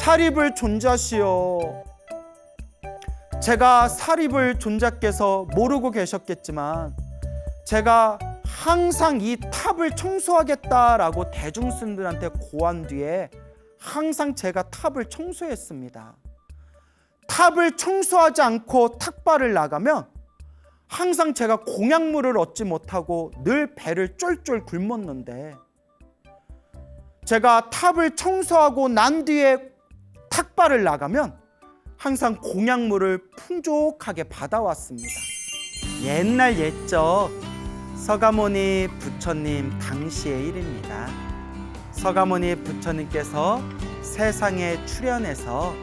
사립을 존자시여. 제가 사립을 존자께서 모르고 계셨겠지만 제가 항상 이 탑을 청소하겠다라고 대중들한테 고한 뒤에 항상 제가 탑을 청소했습니다. 탑을 청소하지 않고 탁발을 나가면 항상 제가 공약물을 얻지 못하고 늘 배를 쫄쫄 굶었는데, 제가 탑을 청소하고 난 뒤에 탁발을 나가면 항상 공약물을 풍족하게 받아왔습니다. 옛날 옛적 서가모니 부처님 당시의 일입니다. 서가모니 부처님께서 세상에 출현해서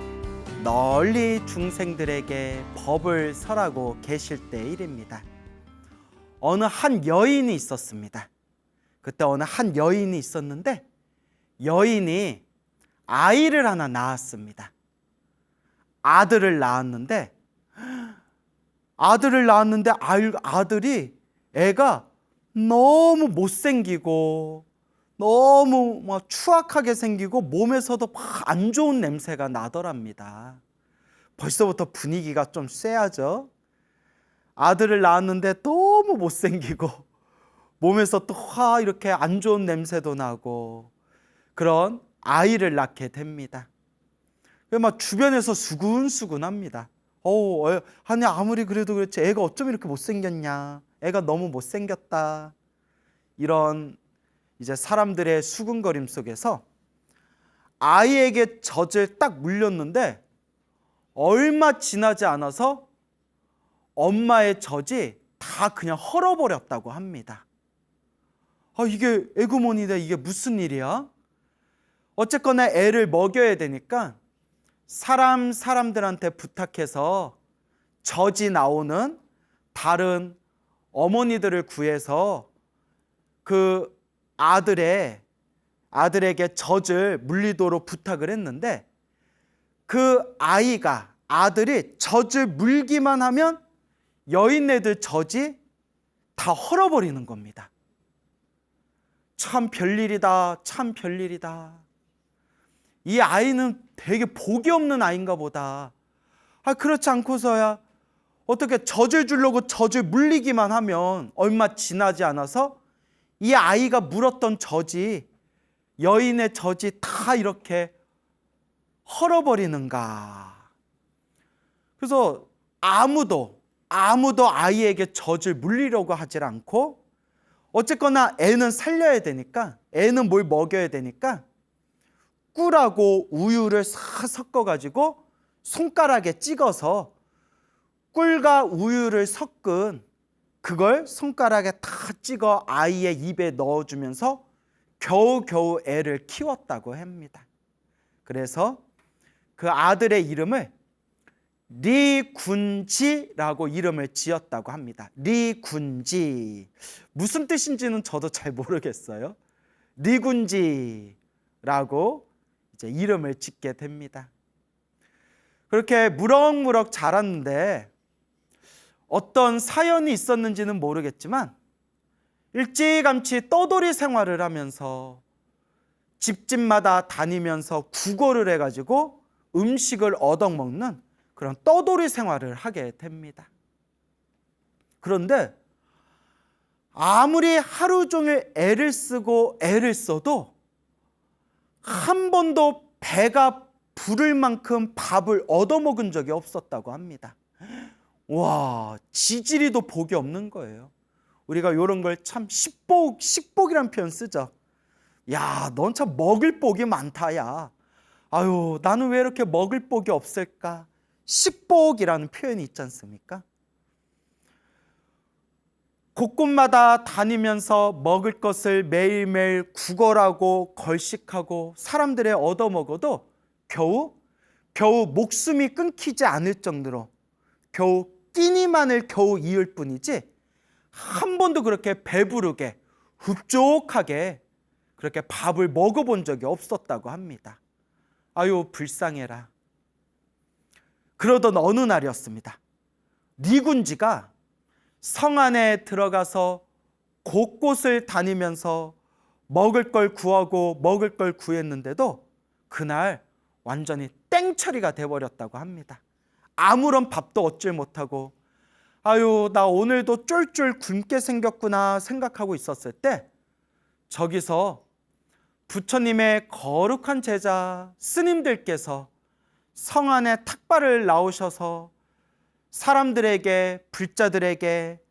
널리 중생들에게 법을 설하고 계실 때 일입니다. 어느 한 여인이 있었습니다. 그때 어느 한 여인이 있었는데 여인이 아이를 하나 낳았습니다. 아들을 낳았는데 아들이 애가 너무 못생기고 너무 막 추악하게 생기고 몸에서도 막 안 좋은 냄새가 나더랍니다. 벌써부터 분위기가 좀 쎄하죠. 아들을 낳았는데 너무 못생기고 몸에서 또 이렇게 안 좋은 냄새도 나고 그런 아이를 낳게 됩니다. 막 주변에서 수근수근합니다. 아니 아무리 그래도 그렇지 애가 어쩜 이렇게 못생겼냐, 애가 너무 못생겼다, 이런 이제 사람들의 수근거림 속에서 아이에게 젖을 딱 물렸는데 얼마 지나지 않아서 엄마의 젖이 다 그냥 헐어버렸다고 합니다. 이게 에구머니데 이게 무슨 일이야? 어쨌거나 애를 먹여야 되니까 사람들한테 부탁해서 젖이 나오는 다른 어머니들을 구해서 그 아들에게 젖을 물리도록 부탁을 했는데, 그 아들이 젖을 물기만 하면 여인네들 젖이 다 헐어버리는 겁니다. 참 별일이다, 참 별일이다. 이 아이는 되게 복이 없는 아이인가 보다. 그렇지 않고서야 어떻게 젖을 주려고 젖을 물리기만 하면 얼마 지나지 않아서 이 아이가 물었던 젖이, 여인의 젖이 다 이렇게 헐어버리는가. 그래서 아무도 아이에게 젖을 물리려고 하질 않고, 어쨌거나 애는 살려야 되니까, 애는 뭘 먹여야 되니까 꿀하고 우유를 싹 섞어가지고 손가락에 찍어서 꿀과 우유를 섞은 그걸 손가락에 다 찍어 아이의 입에 넣어주면서 겨우겨우 애를 키웠다고 합니다. 그래서 그 아들의 이름을 리군지라고 이름을 지었다고 합니다. 리군지. 무슨 뜻인지는 저도 잘 모르겠어요. 리군지라고 이제 이름을 짓게 됩니다. 그렇게 무럭무럭 자랐는데 어떤 사연이 있었는지는 모르겠지만 일찌감치 떠돌이 생활을 하면서 집집마다 다니면서 구걸을 해가지고 음식을 얻어먹는 그런 떠돌이 생활을 하게 됩니다. 그런데 아무리 하루 종일 애를 쓰고 애를 써도 한 번도 배가 부를 만큼 밥을 얻어먹은 적이 없었다고 합니다. 와, 지지리도 복이 없는 거예요. 우리가 이런 걸 참 식복이란 표현 쓰죠. 야, 넌 참 먹을 복이 많다, 야. 아유, 나는 왜 이렇게 먹을 복이 없을까? 식복이라는 표현이 있지 않습니까? 곳곳마다 다니면서 먹을 것을 매일매일 구걸하고 걸식하고 사람들의 얻어먹어도 겨우 목숨이 끊기지 않을 정도로 겨우 끼니만을 겨우 이을 뿐이지 한 번도 그렇게 배부르게 흡족하게 그렇게 밥을 먹어본 적이 없었다고 합니다. 아유, 불쌍해라. 그러던 어느 날이었습니다. 리군지가 성 안에 들어가서 곳곳을 다니면서 먹을 걸 구하고 먹을 걸 구했는데도 그날 완전히 땡처리가 돼버렸다고 합니다. 아무런 밥도 얻질 못하고 아유 나 오늘도 쫄쫄 굶게 생겼구나 생각하고 있었을 때 저기서 부처님의 거룩한 제자 스님들께서 성 안에 탁발을 나오셔서 사람들에게 불자들에게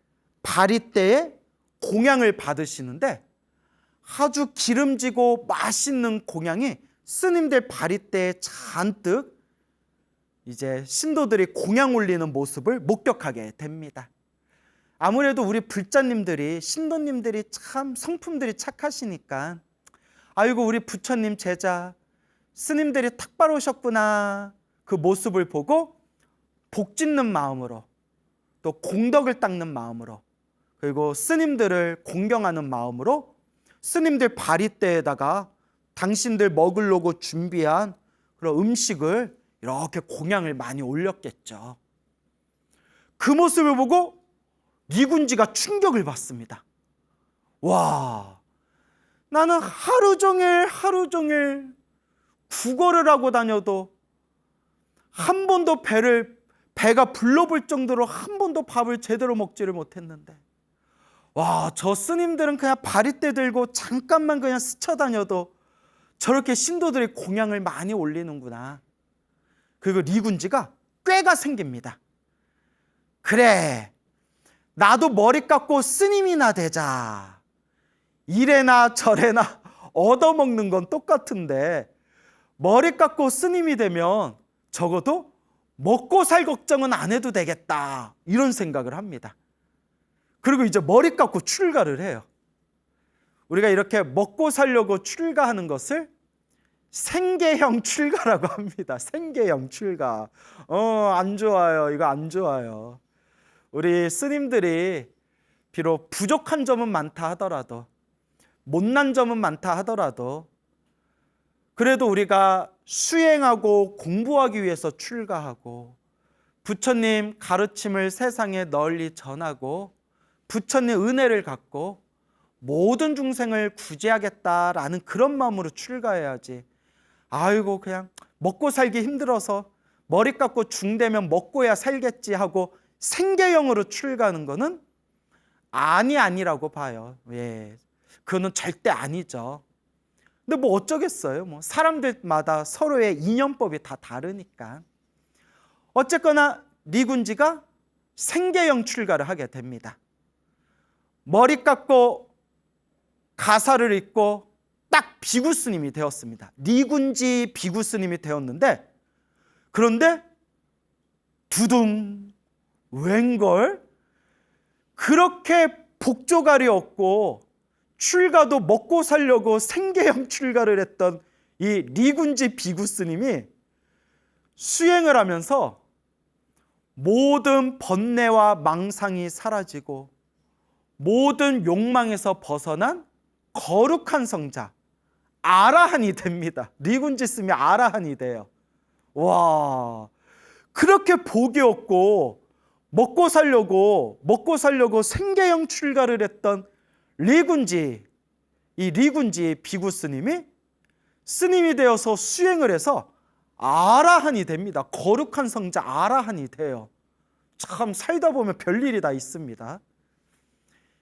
바리떼에 공양을 받으시는데 아주 기름지고 맛있는 공양이 스님들 바리떼에 잔뜩 이제 신도들이 공양 올리는 모습을 목격하게 됩니다. 아무래도 우리 불자님들이 신도님들이 참 성품들이 착하시니까 아이고 우리 부처님 제자 스님들이 탁발 오셨구나 그 모습을 보고 복 짓는 마음으로 또 공덕을 닦는 마음으로 그리고 스님들을 공경하는 마음으로 스님들 바리떼에다가 당신들 먹으려고 준비한 그런 음식을 이렇게 공양을 많이 올렸겠죠. 그 모습을 보고 니군지가 충격을 받습니다. 와, 나는 하루 종일 구걸을 하고 다녀도 한 번도 배가 불러볼 정도로 한 번도 밥을 제대로 먹지를 못했는데 와, 저 스님들은 그냥 바리떼 들고 잠깐만 그냥 스쳐다녀도 저렇게 신도들이 공양을 많이 올리는구나. 그리고 니군지가 꾀가 생깁니다. 그래, 나도 머리 깎고 스님이나 되자. 이래나 저래나 얻어먹는 건 똑같은데 머리 깎고 스님이 되면 적어도 먹고 살 걱정은 안 해도 되겠다. 이런 생각을 합니다. 그리고 이제 머리 깎고 출가를 해요. 우리가 이렇게 먹고 살려고 출가하는 것을 생계형 출가라고 합니다. 생계형 출가. 안 좋아요. 이거 안 좋아요. 우리 스님들이 비록 부족한 점은 많다 하더라도 못난 점은 많다 하더라도 그래도 우리가 수행하고 공부하기 위해서 출가하고 부처님 가르침을 세상에 널리 전하고 부처님 은혜를 갖고 모든 중생을 구제하겠다라는 그런 마음으로 출가해야지. 아이고 그냥 먹고 살기 힘들어서 머리 깎고 중되면 먹고야 살겠지 하고 생계형으로 출가하는 거는 아니라고 봐요. 예, 그거는 절대 아니죠. 근데 뭐 어쩌겠어요. 뭐 사람들마다 서로의 인연법이 다 다르니까. 어쨌거나 니군지가 생계형 출가를 하게 됩니다. 머리 깎고 가사를 입고 딱 비구 스님이 되었습니다. 니군지 비구 스님이 되었는데 그런데 두둥 웬걸 그렇게 복조가리 없고 출가도 먹고 살려고 생계형 출가를 했던 이 니군지 비구 스님이 수행을 하면서 모든 번뇌와 망상이 사라지고 모든 욕망에서 벗어난 거룩한 성자 아라한이 됩니다. 니군지 스님이 아라한이 돼요. 와, 그렇게 복이 없고 먹고 살려고 생계형 출가를 했던 리군지 비구 스님이 스님이 되어서 수행을 해서 아라한이 됩니다. 거룩한 성자 아라한이 돼요. 참 살다 보면 별일이 다 있습니다.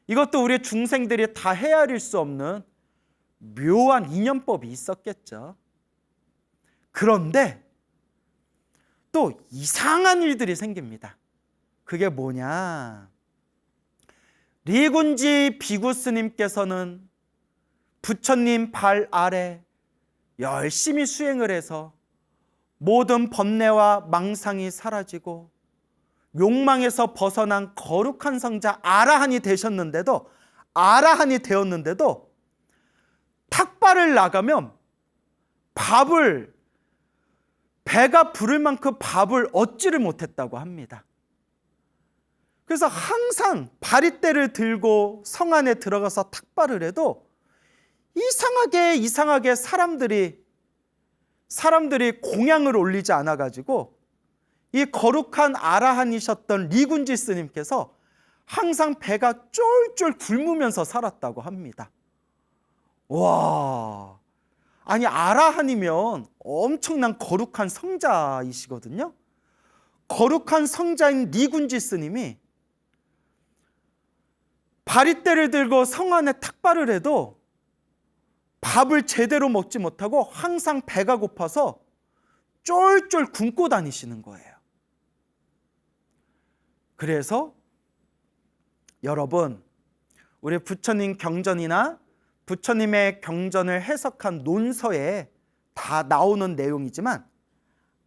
이것도 우리 중생들이 다 헤아릴 수 없는 묘한 인연법이 있었겠죠. 그런데 또 이상한 일들이 생깁니다. 그게 뭐냐? 리군지 비구 스님께서는 부처님 발 아래 열심히 수행을 해서 모든 번뇌와 망상이 사라지고 욕망에서 벗어난 거룩한 성자 아라한이 되었는데도 탁발을 나가면 배가 부를 만큼 밥을 얻지를 못했다고 합니다. 그래서 항상 바리떼를 들고 성 안에 들어가서 탁발을 해도 이상하게 사람들이 공양을 올리지 않아가지고 이 거룩한 아라한이셨던 리군지 스님께서 항상 배가 쫄쫄 굶으면서 살았다고 합니다. 와, 아니, 아라한이면 엄청난 거룩한 성자이시거든요. 거룩한 성자인 니군지 스님이 바리떼를 들고 성 안에 탁발을 해도 밥을 제대로 먹지 못하고 항상 배가 고파서 쫄쫄 굶고 다니시는 거예요. 그래서 여러분, 우리 부처님 경전이나 부처님의 경전을 해석한 논서에 다 나오는 내용이지만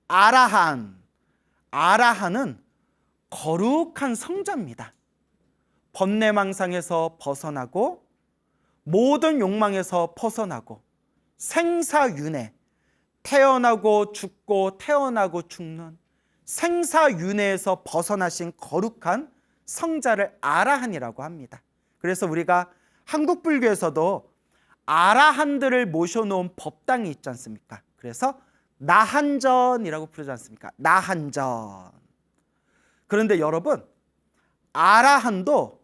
아라한은 거룩한 성자입니다. 번뇌망상에서 벗어나고 모든 욕망에서 벗어나고 생사윤회, 태어나고 죽고 태어나고 죽는 생사윤회에서 벗어나신 거룩한 성자를 아라한이라고 합니다. 그래서 우리가 한국 불교에서도 아라한들을 모셔놓은 법당이 있지 않습니까? 그래서 나한전이라고 부르지 않습니까? 나한전. 그런데 여러분, 아라한도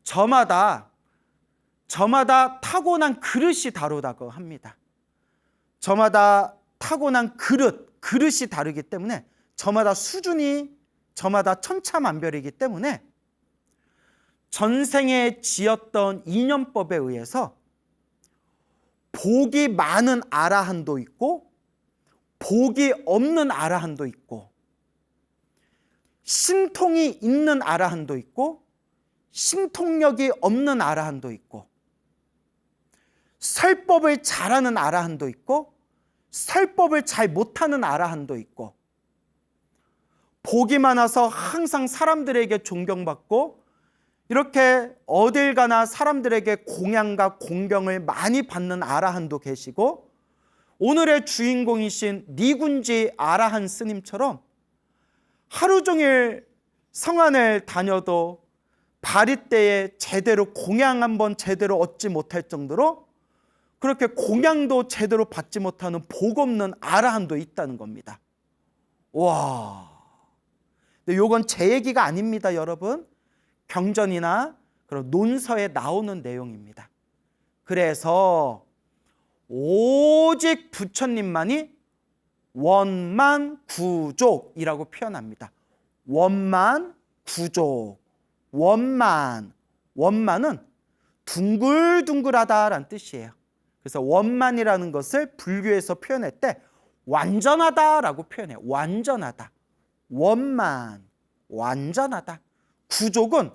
저마다 타고난 그릇이 다르다고 합니다. 저마다 타고난 그릇이 다르기 때문에 저마다 수준이 저마다 천차만별이기 때문에 전생에 지었던 인연법에 의해서 복이 많은 아라한도 있고 복이 없는 아라한도 있고 신통이 있는 아라한도 있고 신통력이 없는 아라한도 있고 설법을 잘하는 아라한도 있고 설법을 잘 못하는 아라한도 있고 복이 많아서 항상 사람들에게 존경받고 이렇게 어딜 가나 사람들에게 공양과 공경을 많이 받는 아라한도 계시고 오늘의 주인공이신 니군지 아라한 스님처럼 하루 종일 성안을 다녀도 바리떼에 제대로 공양 한번 제대로 얻지 못할 정도로 그렇게 공양도 제대로 받지 못하는 복 없는 아라한도 있다는 겁니다. 와, 근데 이건 제 얘기가 아닙니다, 여러분. 경전이나 그런 논서에 나오는 내용입니다. 그래서 오직 부처님만이 원만구족이라고 표현합니다. 원만구족. 원만은 둥글둥글하다라는 뜻이에요. 그래서 원만이라는 것을 불교에서 표현할 때 완전하다라고 표현해요. 완전하다. 원만, 완전하다. 구족은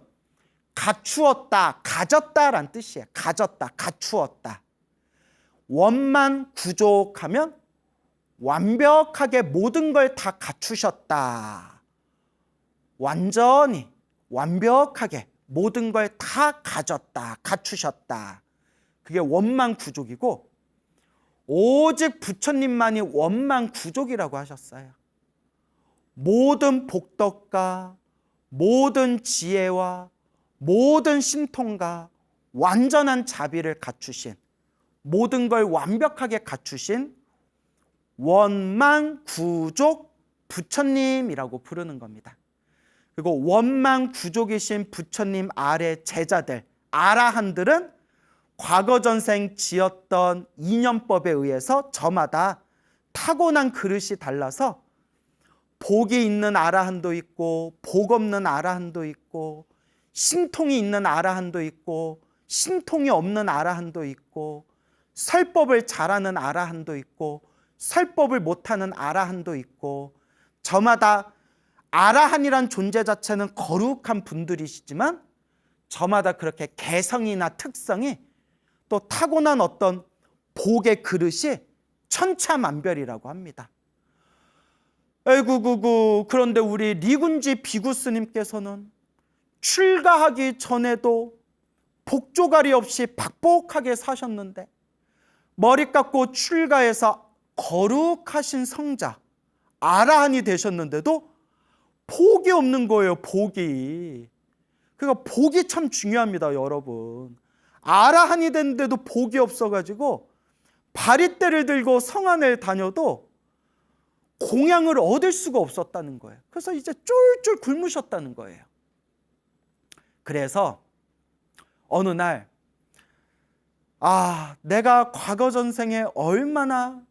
갖추었다, 가졌다라는 뜻이에요. 가졌다, 갖추었다. 원만 구족하면 완벽하게 모든 걸 다 갖추셨다. 완전히, 완벽하게 모든 걸 다 가졌다, 갖추셨다. 그게 원만 구족이고 오직 부처님만이 원만 구족이라고 하셨어요. 모든 복덕과 모든 지혜와 모든 신통과 완전한 자비를 갖추신 모든 걸 완벽하게 갖추신 원만구족 부처님이라고 부르는 겁니다. 그리고 원만구족이신 부처님 아래 제자들 아라한들은 과거 전생 지었던 인연법에 의해서 저마다 타고난 그릇이 달라서 복이 있는 아라한도 있고 복 없는 아라한도 있고 신통이 있는 아라한도 있고 신통이 없는 아라한도 있고 설법을 잘하는 아라한도 있고 설법을 못하는 아라한도 있고 저마다 아라한이란 존재 자체는 거룩한 분들이시지만 저마다 그렇게 개성이나 특성이 또 타고난 어떤 복의 그릇이 천차만별이라고 합니다. 에구구구. 그런데 우리 리군지 비구 스님께서는 출가하기 전에도 복조가리 없이 박복하게 사셨는데 머리 깎고 출가해서 거룩하신 성자 아라한이 되셨는데도 복이 없는 거예요. 복이. 그러니까 복이 참 중요합니다, 여러분. 아라한이 됐는데도 복이 없어가지고 바리떼를 들고 성안을 다녀도 공양을 얻을 수가 없었다는 거예요. 그래서 이제 쫄쫄 굶으셨다는 거예요. 그래서 어느 날 내가 과거 전생에 얼마나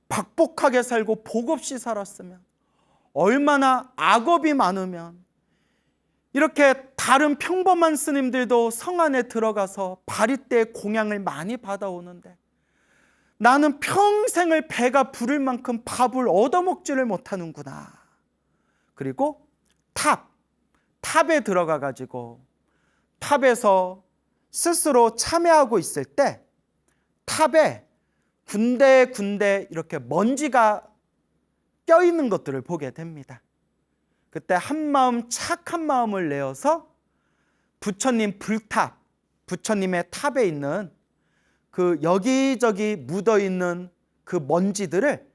박복하게 살고 복 없이 살았으면, 얼마나 악업이 많으면 이렇게 다른 평범한 스님들도 성 안에 들어가서 바리떼 공양을 많이 받아오는데 나는 평생을 배가 부를 만큼 밥을 얻어먹지를 못하는구나. 그리고 탑에 들어가 가지고 탑에서 스스로 참회하고 있을 때 탑에 군데군데 이렇게 먼지가 껴있는 것들을 보게 됩니다. 그때 한마음 착한 마음을 내어서 부처님 불탑, 부처님의 탑에 있는 그 여기저기 묻어있는 그 먼지들을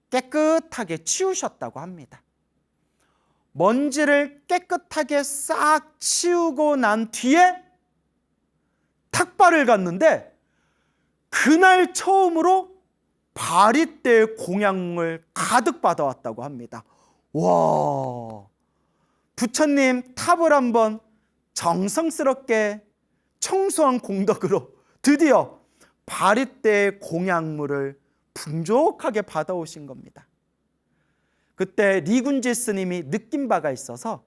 깨끗하게 치우셨다고 합니다. 먼지를 깨끗하게 싹 치우고 난 뒤에 탁발을 갔는데 그날 처음으로 바리떼 공양을 가득 받아왔다고 합니다. 와, 부처님 탑을 한번 정성스럽게 청소한 공덕으로 드디어 바리떼 공양물을 풍족하게 받아오신 겁니다. 그때 리군지 스님이 느낀 바가 있어서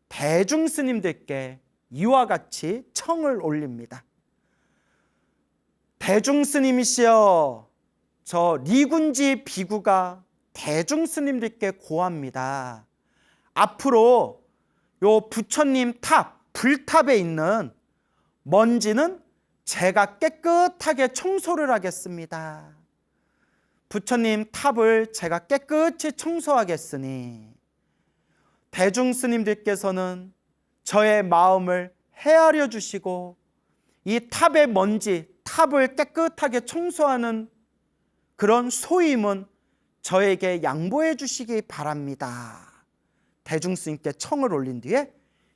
대중 스님들께 이와 같이 청을 올립니다. 대중 스님이시여, 저 리군지 비구가 대중 스님들께 고합니다. 앞으로 요 부처님 탑, 불탑에 있는 먼지는 제가 깨끗하게 청소를 하겠습니다. 부처님 탑을 제가 깨끗이 청소하겠으니 대중 스님들께서는 저의 마음을 헤아려 주시고 이 탑의 먼지, 탑을 깨끗하게 청소하는 그런 소임은 저에게 양보해 주시기 바랍니다. 대중 스님께 청을 올린 뒤에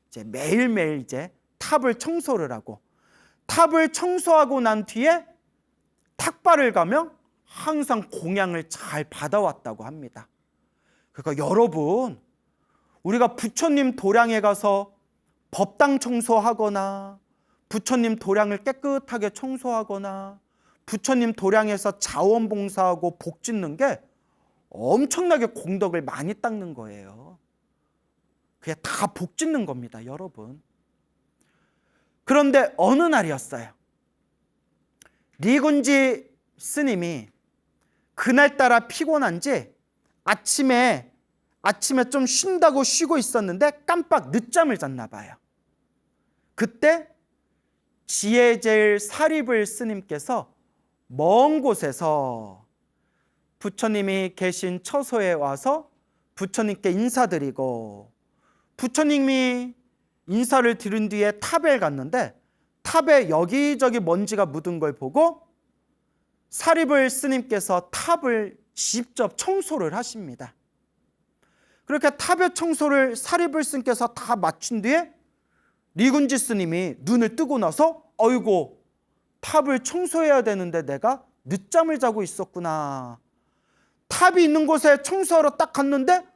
이제 매일매일 이제 탑을 청소를 하고, 탑을 청소하고 난 뒤에 탁발을 가며 항상 공양을 잘 받아왔다고 합니다. 그러니까 여러분, 우리가 부처님 도량에 가서 법당 청소하거나 부처님 도량을 깨끗하게 청소하거나 부처님 도량에서 자원봉사하고 복 짓는 게 엄청나게 공덕을 많이 닦는 거예요. 그게 다 복 짓는 겁니다, 여러분. 그런데 어느 날이었어요. 리군지 스님이 그날따라 피곤한지 아침에 좀 쉰다고 쉬고 있었는데 깜빡 늦잠을 잤나 봐요. 그때 지혜제일 사리불 스님께서 먼 곳에서 부처님이 계신 처소에 와서 부처님께 인사드리고, 부처님이 인사를 드린 뒤에 탑에 갔는데 탑에 여기저기 먼지가 묻은 걸 보고 사리불 스님께서 탑을 직접 청소를 하십니다. 그렇게 탑의 청소를 사리불 스님께서 다 마친 뒤에 리군지 스님이 눈을 뜨고 나서 어이고, 탑을 청소해야 되는데 내가 늦잠을 자고 있었구나. 탑이 있는 곳에 청소하러 딱 갔는데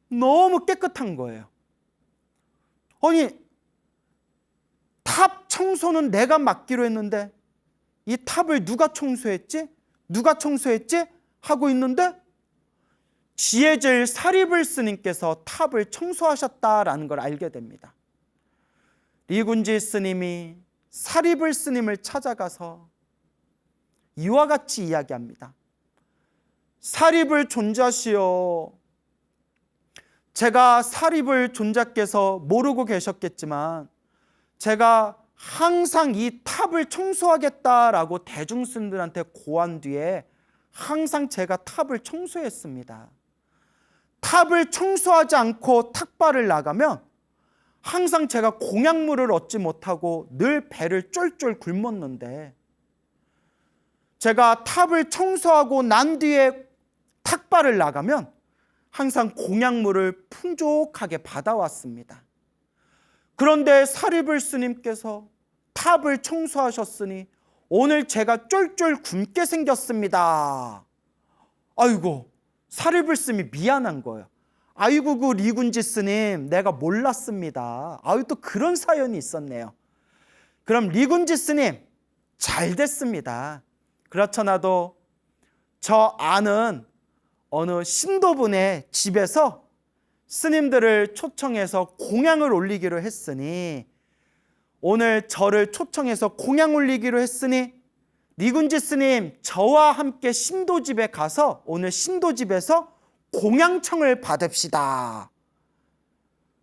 너무 깨끗한 거예요. 아니, 탑 청소는 내가 맡기로 했는데 이 탑을 누가 청소했지? 하고 있는데 지혜제일 사리불 스님께서 탑을 청소하셨다라는 걸 알게 됩니다. 리군지 스님이 사리불 스님을 찾아가서 이와 같이 이야기합니다. 사리불 존자시여, 제가 사리불 존자께서 모르고 계셨겠지만 제가 항상 이 탑을 청소하겠다라고 대중스님들한테 고한 뒤에 항상 제가 탑을 청소했습니다. 탑을 청소하지 않고 탁발을 나가면 항상 제가 공양물을 얻지 못하고 늘 배를 쫄쫄 굶었는데, 제가 탑을 청소하고 난 뒤에 탁발을 나가면 항상 공양물을 풍족하게 받아왔습니다. 그런데 사리불 스님께서 탑을 청소하셨으니 오늘 제가 쫄쫄 굶게 생겼습니다. 아이고, 사리불 스님이 미안한 거예요. 아이고, 그 리군지 스님, 내가 몰랐습니다. 아유, 또 그런 사연이 있었네요. 그럼 리군지 스님, 잘 됐습니다. 그렇잖아도 저 아는 어느 신도분의 집에서 스님들을 초청해서 공양을 올리기로 했으니, 오늘 저를 초청해서 공양 올리기로 했으니 니군지 스님, 저와 함께 신도집에 가서 오늘 신도집에서 공양청을 받읍시다.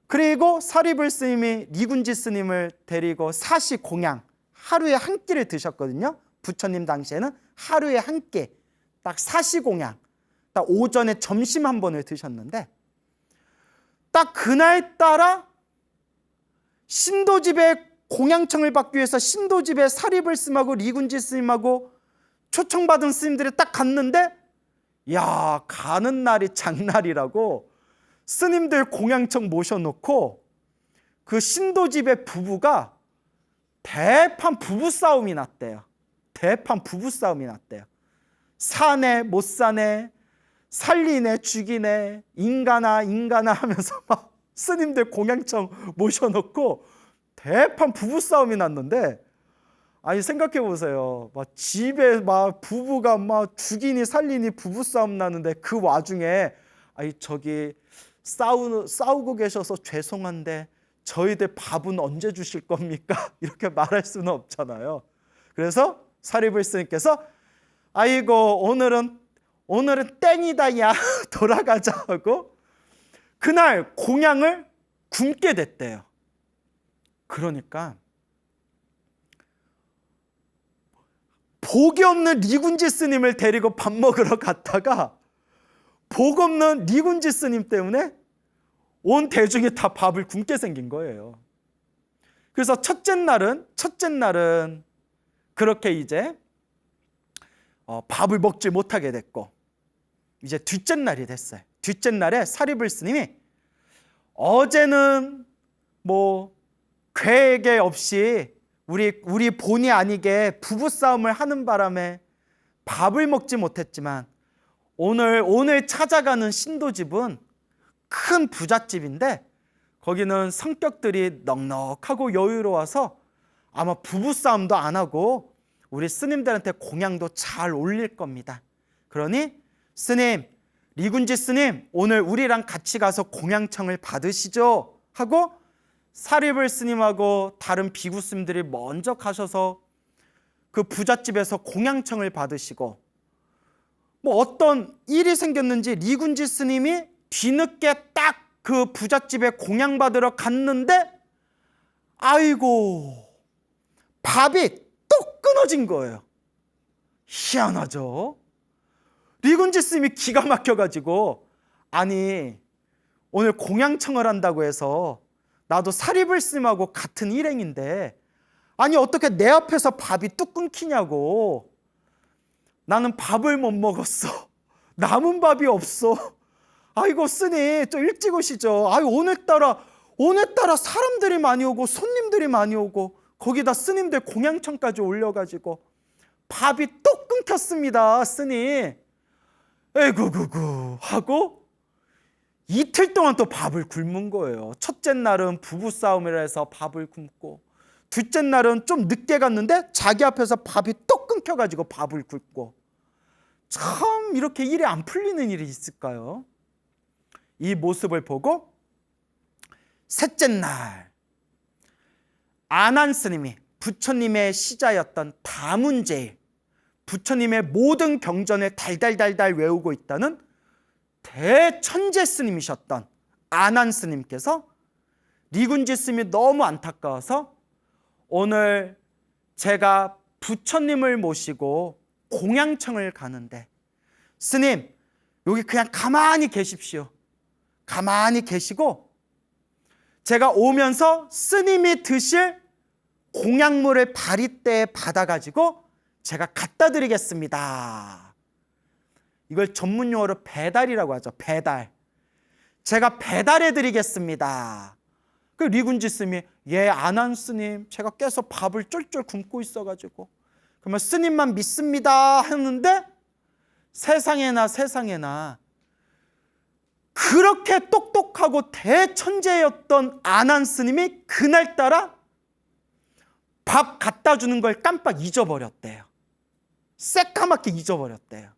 그리고 사리불 스님이 니군지 스님을 데리고 사시 공양, 하루에 한 끼를 드셨거든요. 부처님 당시에는 하루에 한 끼, 딱 사시 공양, 딱 오전에 점심 한 번을 드셨는데, 딱 그날따라 신도집에 공양청을 받기 위해서 신도집에 사리불 스님하고 니군지 스님하고 초청받은 스님들이 딱 갔는데, 야, 가는 날이 장날이라고 스님들 공양청 모셔놓고 그 신도집의 부부가 대판 부부싸움이 났대요. 대판 부부싸움이 났대요. 사네 못 사네, 살리네 죽이네, 인간아 하면서 막 스님들 공양청 모셔놓고 대판 부부싸움이 났는데, 아니 생각해 보세요. 막 집에 막 부부가 막 죽이니 살리니 부부싸움 나는데, 그 와중에 아니 저기 싸우고 계셔서 죄송한데 저희들 밥은 언제 주실 겁니까? 이렇게 말할 수는 없잖아요. 그래서 사리불 스님께서 아이고 오늘은 땡이다 야 돌아가자 하고 그날 공양을 굶게 됐대요. 그러니까 복이 없는 니군지 스님을 데리고 밥 먹으러 갔다가 복 없는 니군지 스님 때문에 온 대중이 다 밥을 굶게 생긴 거예요. 그래서 첫째 날은 그렇게 이제 밥을 먹지 못하게 됐고, 이제 둘째 날이 됐어요. 둘째 날에 사리불 스님이 어제는 뭐 계획에 없이 우리 본의 아니게 부부싸움을 하는 바람에 밥을 먹지 못했지만, 오늘 찾아가는 신도집은 큰 부잣집인데 거기는 성격들이 넉넉하고 여유로워서 아마 부부싸움도 안 하고 우리 스님들한테 공양도 잘 올릴 겁니다. 그러니 스님, 니군지 스님, 오늘 우리랑 같이 가서 공양청을 받으시죠 하고 사리불 스님하고 다른 비구 스님들이 먼저 가셔서 그 부잣집에서 공양청을 받으시고, 뭐 어떤 일이 생겼는지 니군지 스님이 뒤늦게 딱 그 부잣집에 공양 받으러 갔는데, 아이고 밥이 또 끊어진 거예요. 희한하죠. 니군지 스님이 기가 막혀가지고, 아니 오늘 공양청을 한다고 해서 나도 사리불 스님하고 같은 일행인데 아니 어떻게 내 앞에서 밥이 뚝 끊기냐고. 나는 밥을 못 먹었어. 남은 밥이 없어. 아이고 스님 좀 일찍 오시죠. 아이 오늘따라 사람들이 많이 오고 손님들이 많이 오고 거기다 스님들 공양청까지 올려가지고 밥이 또 끊겼습니다 스님. 에구구구 하고 이틀 동안 또 밥을 굶은 거예요. 첫째 날은 부부싸움이라 해서 밥을 굶고, 둘째 날은 좀 늦게 갔는데 자기 앞에서 밥이 또 끊겨가지고 밥을 굶고. 참 이렇게 일이 안 풀리는 일이 있을까요? 이 모습을 보고 셋째 날 아난 스님이 부처님의 시자였던 다문제일, 부처님의 모든 경전을 달달달달 외우고 있다는 대천재 스님이셨던 아난 스님께서 니군지 스님이 너무 안타까워서 오늘 제가 부처님을 모시고 공양청을 가는데 스님 여기 그냥 가만히 계십시오. 가만히 계시고 제가 오면서 스님이 드실 공양물을 바리떼에 받아가지고 제가 갖다 드리겠습니다. 이걸 전문 용어로 배달이라고 하죠. 배달. 제가 배달해 드리겠습니다. 그 리군지 스님이 예 아난 스님 제가 깨서 밥을 쫄쫄 굶고 있어가지고 그러면 스님만 믿습니다 하는데, 세상에나 그렇게 똑똑하고 대천재였던 아난 스님이 그날따라 밥 갖다 주는 걸 깜빡 잊어버렸대요. 새까맣게 잊어버렸대요.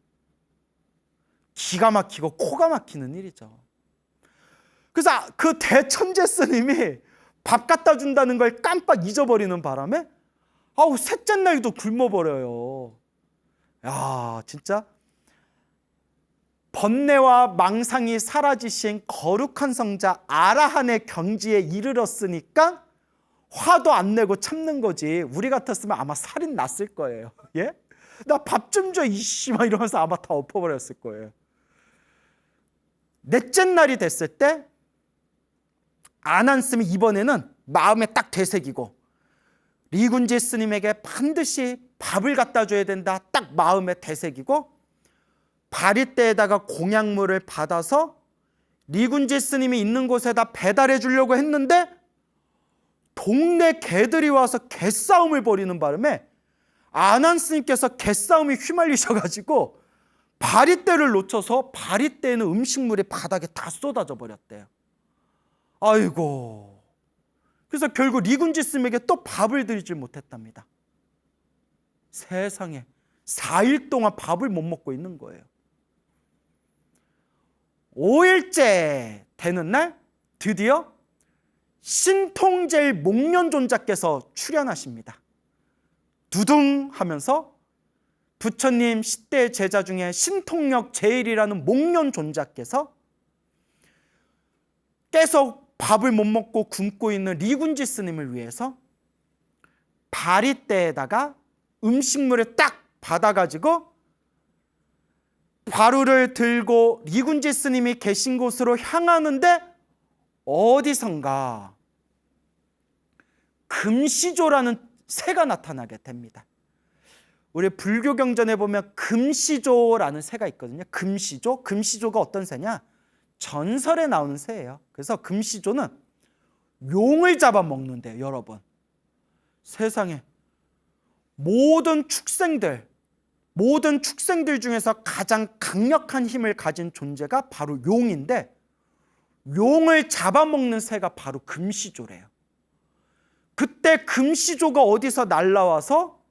기가 막히고 코가 막히는 일이죠. 그래서 그 대천재 스님이 밥 갖다 준다는 걸 깜빡 잊어버리는 바람에 셋째 날도 굶어버려요. 야, 진짜 번뇌와 망상이 사라지신 거룩한 성자 아라한의 경지에 이르렀으니까 화도 안 내고 참는 거지. 우리 같았으면 아마 살인 났을 거예요. 예? 나 밥 좀 줘 이씨 막 이러면서 아마 다 엎어버렸을 거예요. 넷째 날이 됐을 때 아난 스님이 이번에는 마음에 딱 되새기고 리군지 스님에게 반드시 밥을 갖다 줘야 된다 딱 마음에 되새기고 바리떼에다가 공약물을 받아서 리군지 스님이 있는 곳에다 배달해 주려고 했는데 동네 개들이 와서 개싸움을 벌이는 바람에 아난 스님께서 개싸움이 휘말리셔가지고 바리떼를 놓쳐서 바리떼에는 음식물이 바닥에 다 쏟아져 버렸대요. 아이고. 그래서 결국 리군지 스님에게 또 밥을 드리지 못했답니다. 세상에 4일 동안 밥을 못 먹고 있는 거예요. 5일째 되는 날 드디어 신통제일 목련존자께서 출현하십니다. 두둥 하면서 부처님 10대 제자 중에 신통력 제일이라는 목련존자께서 계속 밥을 못 먹고 굶고 있는 리군지 스님을 위해서 바리떼에다가 음식물을 딱 받아가지고 바루를 들고 리군지 스님이 계신 곳으로 향하는데 어디선가 금시조라는 새가 나타나게 됩니다. 우리 불교 경전에 보면 금시조라는 새가 있거든요. 금시조? 금시조가 어떤 새냐? 전설에 나오는 새예요. 그래서 금시조는 용을 잡아먹는데요, 여러분. 세상에 모든 축생들 중에서 가장 강력한 힘을 가진 존재가 바로 용인데 용을 잡아먹는 새가 바로 금시조래요. 그때 금시조가 어디서 날라와서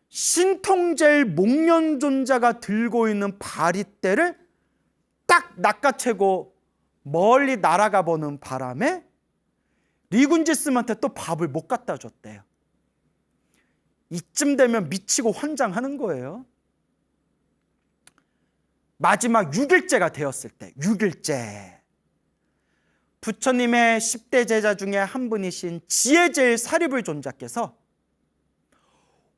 신통제일 목련존자가 들고 있는 바리떼를 딱 낚아채고 멀리 날아가 보는 바람에 리군지 스님한테 또 밥을 못 갖다 줬대요. 이쯤 되면 미치고 환장하는 거예요. 마지막 6일째가 되었을 때 6일째 부처님의 10대 제자 중에 한 분이신 지혜제일 사리불 존자께서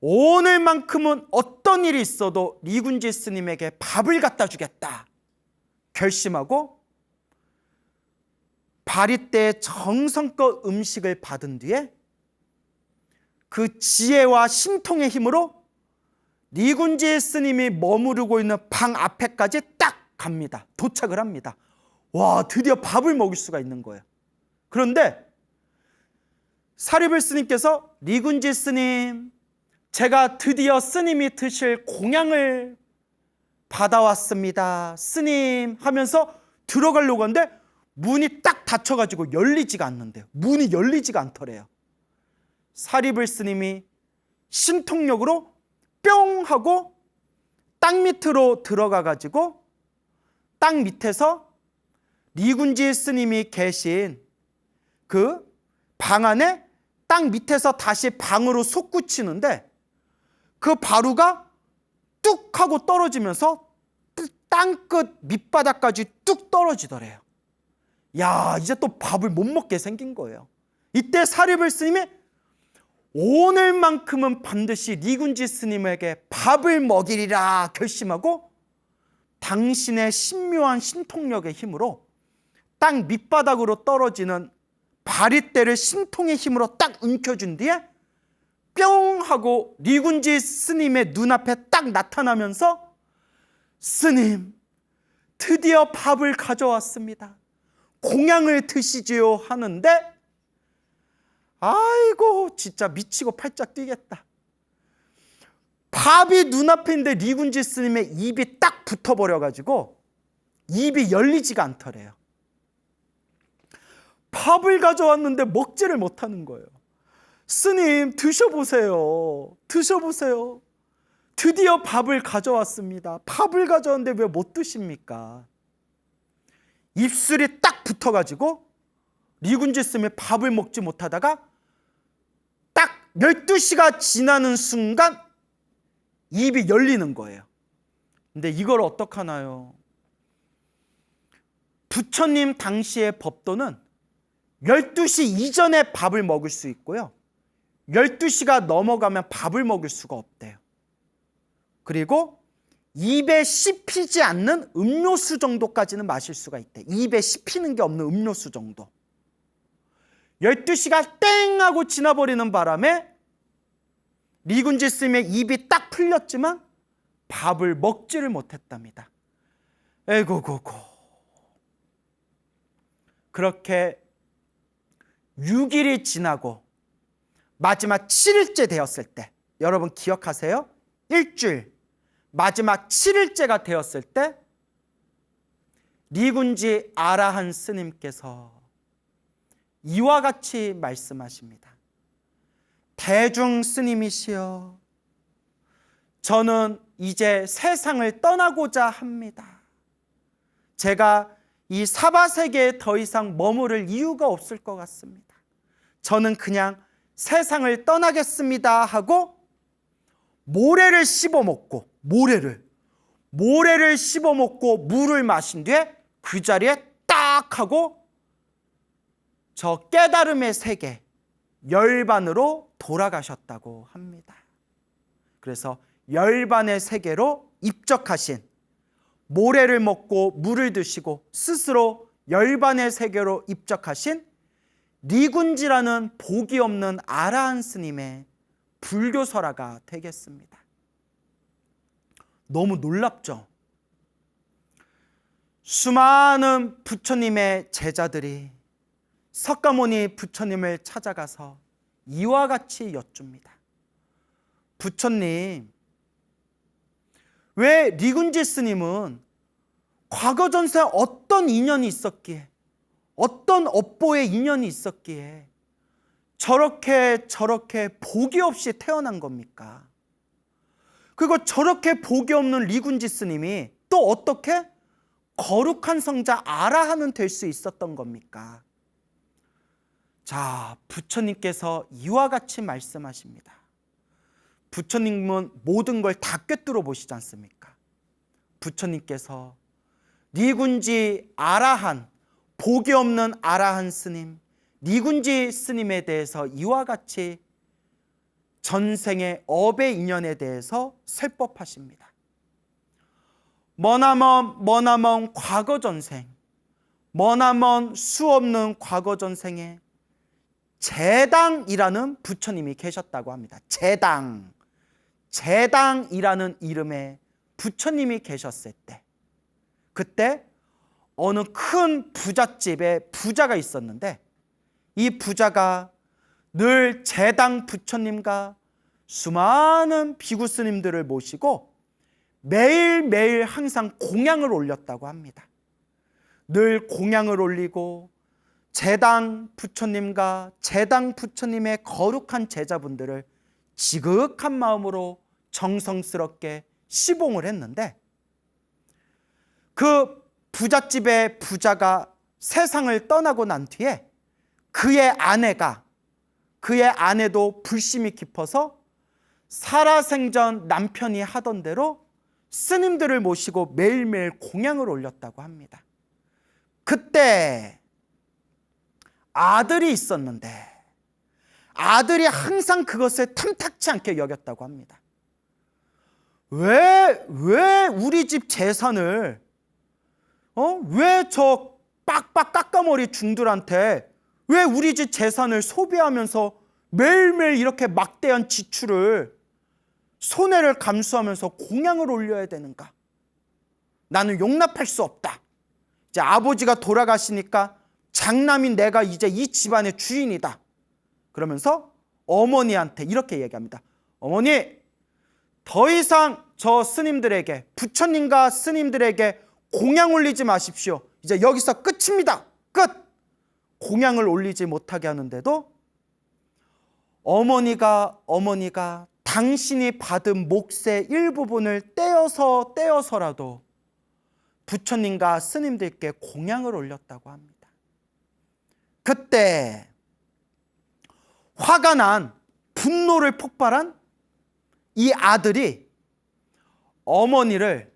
오늘만큼은 어떤 일이 있어도 리군지 스님에게 밥을 갖다 주겠다 결심하고 바리떼의 정성껏 음식을 받은 뒤에 그 지혜와 신통의 힘으로 리군지 스님이 머무르고 있는 방 앞에까지 딱 갑니다. 도착을 합니다. 와, 드디어 밥을 먹을 수가 있는 거예요. 그런데 사리불 스님께서 리군지 스님, 제가 드디어 스님이 드실 공양을 받아왔습니다. 스님 하면서 들어가려고 하는데 문이 딱 닫혀가지고 열리지가 않는데요. 문이 열리지가 않더래요. 사리불 스님이 신통력으로 뿅 하고 땅 밑으로 들어가가지고 땅 밑에서 리군지 스님이 계신 그 방 안에 땅 밑에서 다시 방으로 솟구치는데 그 바루가 뚝 하고 떨어지면서 땅끝 밑바닥까지 뚝 떨어지더래요. 야, 이제 또 밥을 못 먹게 생긴 거예요. 이때 사리불 스님이 오늘만큼은 반드시 리군지 스님에게 밥을 먹이리라 결심하고 당신의 신묘한 신통력의 힘으로 땅 밑바닥으로 떨어지는 바리떼를 신통의 힘으로 딱 움켜준 뒤에 뿅 하고 리군지 스님의 눈앞에 딱 나타나면서 스님, 드디어 밥을 가져왔습니다. 공양을 드시지요 하는데 아이고 진짜 미치고 팔짝 뛰겠다. 밥이 눈앞에 있는데 리군지 스님의 입이 딱 붙어버려가지고 입이 열리지가 않더래요. 밥을 가져왔는데 먹지를 못하는 거예요. 스님 드셔보세요. 드셔보세요. 드디어 밥을 가져왔습니다. 밥을 가져왔는데 왜 못 드십니까? 입술이 딱 붙어가지고 리군지 스님이 밥을 먹지 못하다가 딱 12시가 지나는 순간 입이 열리는 거예요. 근데 이걸 어떡하나요? 부처님 당시의 법도는 12시 이전에 밥을 먹을 수 있고요, 12시가 넘어가면 밥을 먹을 수가 없대요. 그리고 입에 씹히지 않는 음료수 정도까지는 마실 수가 있대. 입에 씹히는 게 없는 음료수 정도. 12시가 땡 하고 지나버리는 바람에 리군지 스님의 입이 딱 풀렸지만 밥을 먹지를 못했답니다. 에고고고. 그렇게 6일이 지나고 마지막 7일째 되었을 때, 여러분 기억하세요? 일주일, 마지막 7일째가 되었을 때 리군지 아라한 스님께서 이와 같이 말씀하십니다. 대중 스님이시여, 저는 이제 세상을 떠나고자 합니다. 제가 이 사바세계에 더 이상 머무를 이유가 없을 것 같습니다. 저는 그냥 세상을 떠나겠습니다 하고 모래를 씹어먹고, 모래를 씹어먹고 물을 마신 뒤에 그 자리에 딱 하고 저 깨달음의 세계, 열반으로 돌아가셨다고 합니다. 그래서 열반의 세계로 입적하신, 모래를 먹고 물을 드시고 스스로 열반의 세계로 입적하신 리군지라는 복이 없는 아라한 스님의 불교설화가 되겠습니다. 너무 놀랍죠? 수많은 부처님의 제자들이 석가모니 부처님을 찾아가서 이와 같이 여쭙니다. 부처님, 왜 리군지 스님은 과거 전세 어떤 인연이 있었기에, 어떤 업보의 인연이 있었기에 저렇게 복이 없이 태어난 겁니까? 그리고 저렇게 복이 없는 리군지 스님이 또 어떻게 거룩한 성자 아라한은 될 수 있었던 겁니까? 자, 부처님께서 이와 같이 말씀하십니다. 부처님은 모든 걸 다 꿰뚫어 보시지 않습니까? 부처님께서 리군지 아라한, 복이 없는 아라한 스님, 리군지 스님에 대해서 이와 같이 전생의 업의 인연에 대해서 설법하십니다. 머나먼 과거 전생, 머나먼 수없는 과거 전생에 제당이라는 부처님이 계셨다고 합니다. 제당이라는 이름의 부처님이 계셨을 때, 그때 어느 큰 부잣집에 부자가 있었는데, 이 부자가 늘 제당 부처님과 수많은 비구 스님들을 모시고 매일매일 항상 공양을 올렸다고 합니다. 늘 공양을 올리고 제당 부처님과 제당 부처님의 거룩한 제자분들을 지극한 마음으로 정성스럽게 시봉을 했는데, 그 부잣집의 부자가 세상을 떠나고 난 뒤에 그의 아내도 불심이 깊어서 살아생전 남편이 하던 대로 스님들을 모시고 매일매일 공양을 올렸다고 합니다. 그때 아들이 있었는데 아들이 항상 그것을 탐탁치 않게 여겼다고 합니다. 왜 우리 집 재산을 왜 저 빡빡 깎아머리 중들한테 왜 우리 집 재산을 소비하면서 매일매일 이렇게 막대한 지출을, 손해를 감수하면서 공양을 올려야 되는가? 나는 용납할 수 없다. 이제 아버지가 돌아가시니까 장남인 내가 이제 이 집안의 주인이다. 그러면서 어머니한테 이렇게 얘기합니다. 어머니, 더 이상 저 스님들에게, 부처님과 스님들에게 공양 올리지 마십시오. 이제 여기서 끝입니다. 끝! 공양을 올리지 못하게 하는데도 어머니가 당신이 받은 몫의 일부분을 떼어서라도 부처님과 스님들께 공양을 올렸다고 합니다. 그때 화가 난 분노를 폭발한 이 아들이 어머니를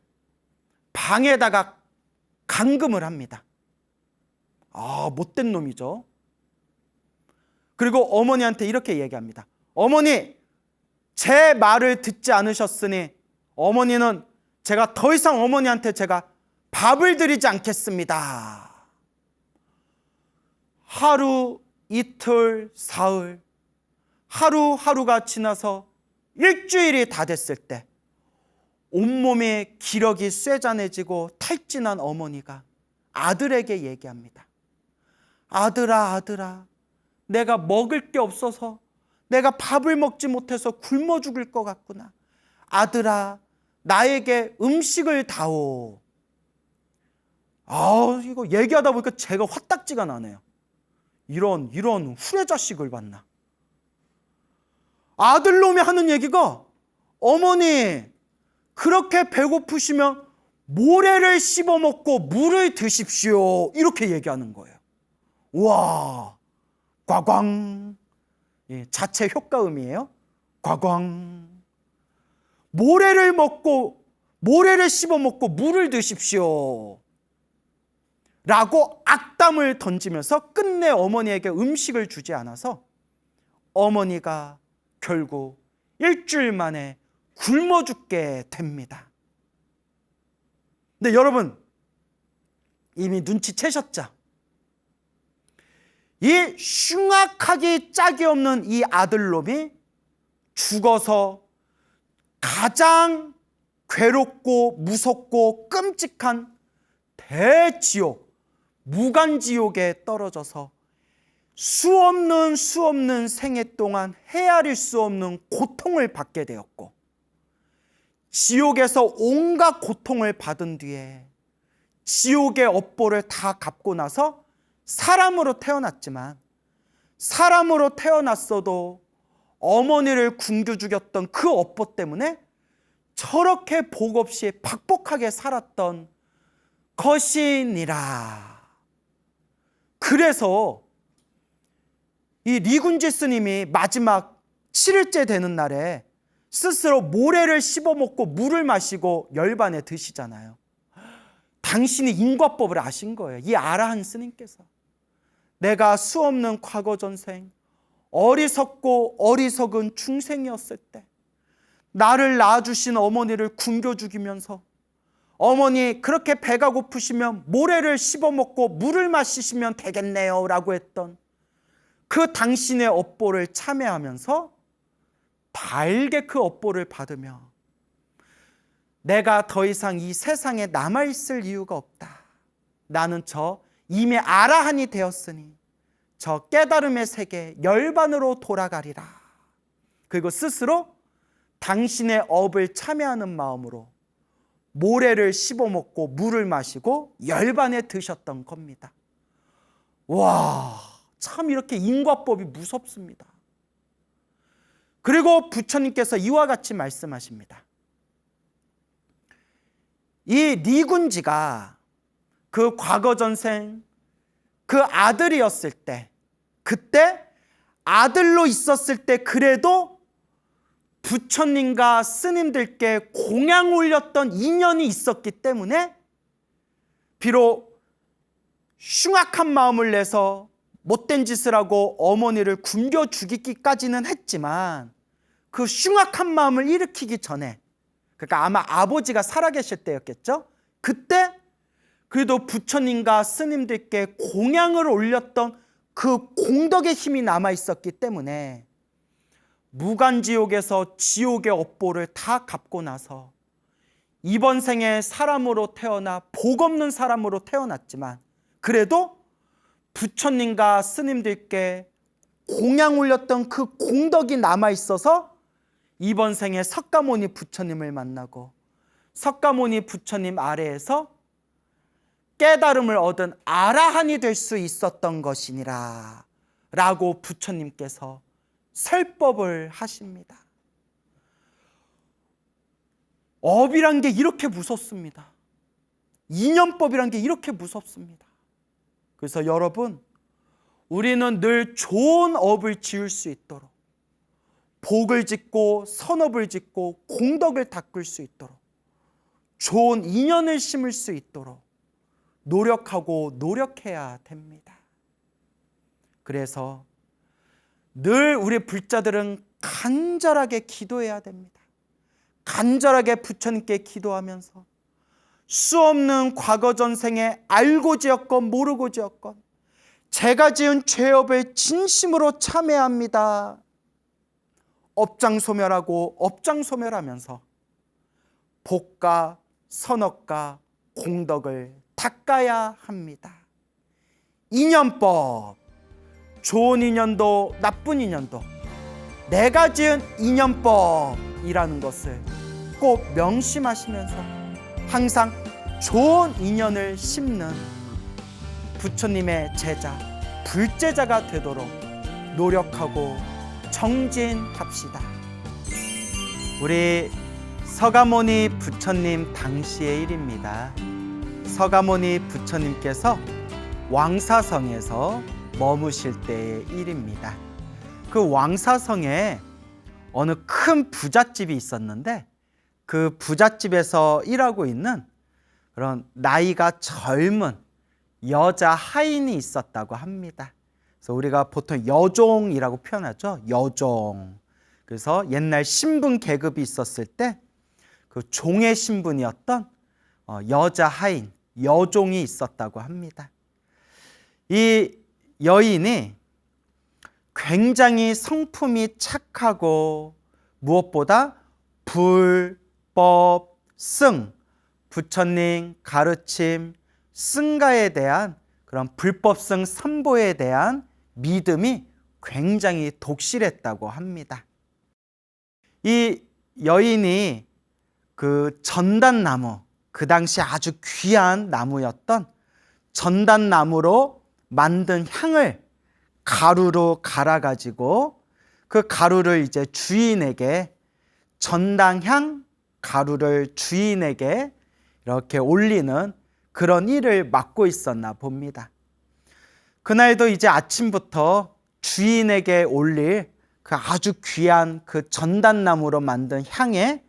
방에다가 감금을 합니다. 못된 놈이죠. 그리고 어머니한테 이렇게 얘기합니다. 어머니, 제 말을 듣지 않으셨으니 어머니는 제가 더 이상 어머니한테 제가 밥을 드리지 않겠습니다. 하루, 이틀, 사흘, 하루하루가 지나서 일주일이 다 됐을 때 온몸에 기력이 쇠잔해지고 탈진한 어머니가 아들에게 얘기합니다. 아들아, 내가 먹을 게 없어서 내가 밥을 먹지 못해서 굶어 죽을 것 같구나. 아들아, 나에게 음식을 다오. 이거 얘기하다 보니까 제가 화딱지가 나네요. 이런 후레 자식을 봤나. 아들놈이 하는 얘기가, 어머니, 그렇게 배고프시면 모래를 씹어먹고 물을 드십시오. 이렇게 얘기하는 거예요. 와, 과광. 자체 효과음이에요. 과광. 모래를 씹어먹고 물을 드십시오. 라고 악담을 던지면서 끝내 어머니에게 음식을 주지 않아서 어머니가 결국 일주일 만에 굶어 죽게 됩니다. 근데 여러분, 이미 눈치채셨죠? 이 흉악하기 짝이 없는 이 아들놈이 죽어서 가장 괴롭고 무섭고 끔찍한 대지옥, 무간지옥에 떨어져서 수없는 생애 동안 헤아릴 수 없는 고통을 받게 되었고, 지옥에서 온갖 고통을 받은 뒤에 지옥의 업보를 다 갚고 나서 사람으로 태어났지만, 사람으로 태어났어도 어머니를 굶겨 죽였던 그 업보 때문에 저렇게 복 없이 박복하게 살았던 것이니라. 그래서 이 리군지 스님이 마지막 7일째 되는 날에 스스로 모래를 씹어먹고 물을 마시고 열반에 드시잖아요. 당신이 인과법을 아신 거예요. 이 아라한 스님께서. 내가 수없는 과거 전생, 어리석고 어리석은 중생이었을 때 나를 낳아주신 어머니를 굶겨 죽이면서, 어머니 그렇게 배가 고프시면 모래를 씹어먹고 물을 마시시면 되겠네요 라고 했던 그 당신의 업보를 참회하면서 달게 그 업보를 받으며, 내가 더 이상 이 세상에 남아있을 이유가 없다. 나는 이미 아라한이 되었으니 저 깨달음의 세계 열반으로 돌아가리라. 그리고 스스로 당신의 업을 참회하는 마음으로 모래를 씹어먹고 물을 마시고 열반에 드셨던 겁니다. 와, 참 이렇게 인과법이 무섭습니다. 그리고 부처님께서 이와 같이 말씀하십니다. 이 리군지가 그 과거 전생 그 아들이었을 때, 그때 아들로 있었을 때 그래도 부처님과 스님들께 공양 올렸던 인연이 있었기 때문에 비록 흉악한 마음을 내서 못된 짓을 하고 어머니를 굶겨 죽이기까지는 했지만, 그 흉악한 마음을 일으키기 전에, 그러니까 아마 아버지가 살아계실 때였겠죠? 그때 그래도 부처님과 스님들께 공양을 올렸던 그 공덕의 힘이 남아있었기 때문에 무간지옥에서 지옥의 업보를 다 갚고 나서 이번 생에 사람으로 태어나 복 없는 사람으로 태어났지만, 그래도 부처님과 스님들께 공양 올렸던 그 공덕이 남아있어서 이번 생에 석가모니 부처님을 만나고 석가모니 부처님 아래에서 깨달음을 얻은 아라한이 될 수 있었던 것이니라 라고 부처님께서 설법을 하십니다. 업이란 게 이렇게 무섭습니다. 인연법이란 게 이렇게 무섭습니다. 그래서 여러분, 우리는 늘 좋은 업을 지을 수 있도록, 복을 짓고 선업을 짓고 공덕을 닦을 수 있도록, 좋은 인연을 심을 수 있도록 노력하고 노력해야 됩니다. 그래서 늘 우리 불자들은 간절하게 기도해야 됩니다. 간절하게 부처님께 기도하면서 수없는 과거 전생에 알고 지었건 모르고 지었건 제가 지은 죄업을 진심으로 참회합니다. 업장소멸하고 업장소멸하면서 복과 선업과 공덕을 닦아야 합니다. 인연법, 좋은 인연도 나쁜 인연도 내가 지은 인연법이라는 것을 꼭 명심하시면서 항상 좋은 인연을 심는 부처님의 제자, 불제자가 되도록 노력하고 정진합시다. 우리 서가모니 부처님 당시의 일입니다. 서가모니 부처님께서 왕사성에서 머무실 때의 일입니다. 그 왕사성에 어느 큰 부잣집이 있었는데 그 부잣집에서 일하고 있는 그런 나이가 젊은 여자 하인이 있었다고 합니다. 그래서 우리가 보통 여종이라고 표현하죠. 여종. 그래서 옛날 신분 계급이 있었을 때 그 종의 신분이었던 여자 하인, 여종이 있었다고 합니다. 이 여인이 굉장히 성품이 착하고 무엇보다 불, 법, 승, 부처님 가르침, 승가에 대한 그런 불법성 선보에 대한 믿음이 굉장히 독실했다고 합니다. 이 여인이 그 전단나무, 그 당시 아주 귀한 나무였던 전단나무로 만든 향을 가루로 갈아가지고 그 가루를 이제 주인에게 전당향 가루를 주인에게 이렇게 올리는 그런 일을 맡고 있었나 봅니다. 그날도 이제 아침부터 주인에게 올릴 그 아주 귀한 그 전단나무로 만든 향에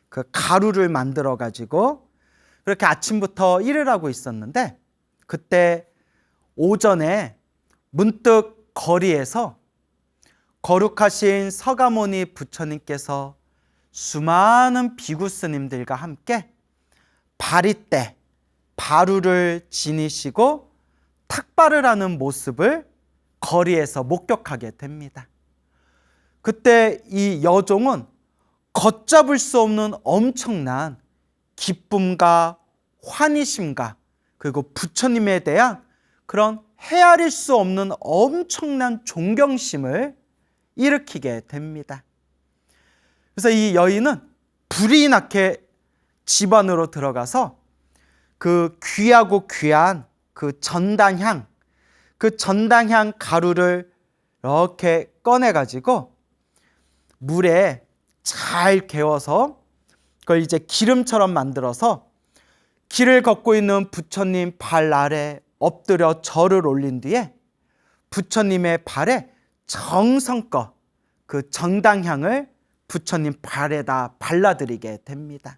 그 가루를 만들어 가지고 그렇게 아침부터 일을 하고 있었는데 그때 오전에 문득 거리에서 거룩하신 서가모니 부처님께서 수많은 비구 스님들과 함께 바리떼, 바루를 지니시고 탁발을 하는 모습을 거리에서 목격하게 됩니다. 그때 이 여종은 걷잡을 수 없는 엄청난 기쁨과 환희심과 그리고 부처님에 대한 그런 헤아릴 수 없는 엄청난 존경심을 일으키게 됩니다. 그래서 이 여인은 불이 나게 집 안으로 들어가서 그 귀하고 귀한 그 전당향, 그 전당향 가루를 이렇게 꺼내가지고 물에 잘 개워서 그걸 이제 기름처럼 만들어서 길을 걷고 있는 부처님 발 아래 엎드려 절을 올린 뒤에 부처님의 발에 정성껏 그 전당향을 부처님 발에다 발라드리게 됩니다.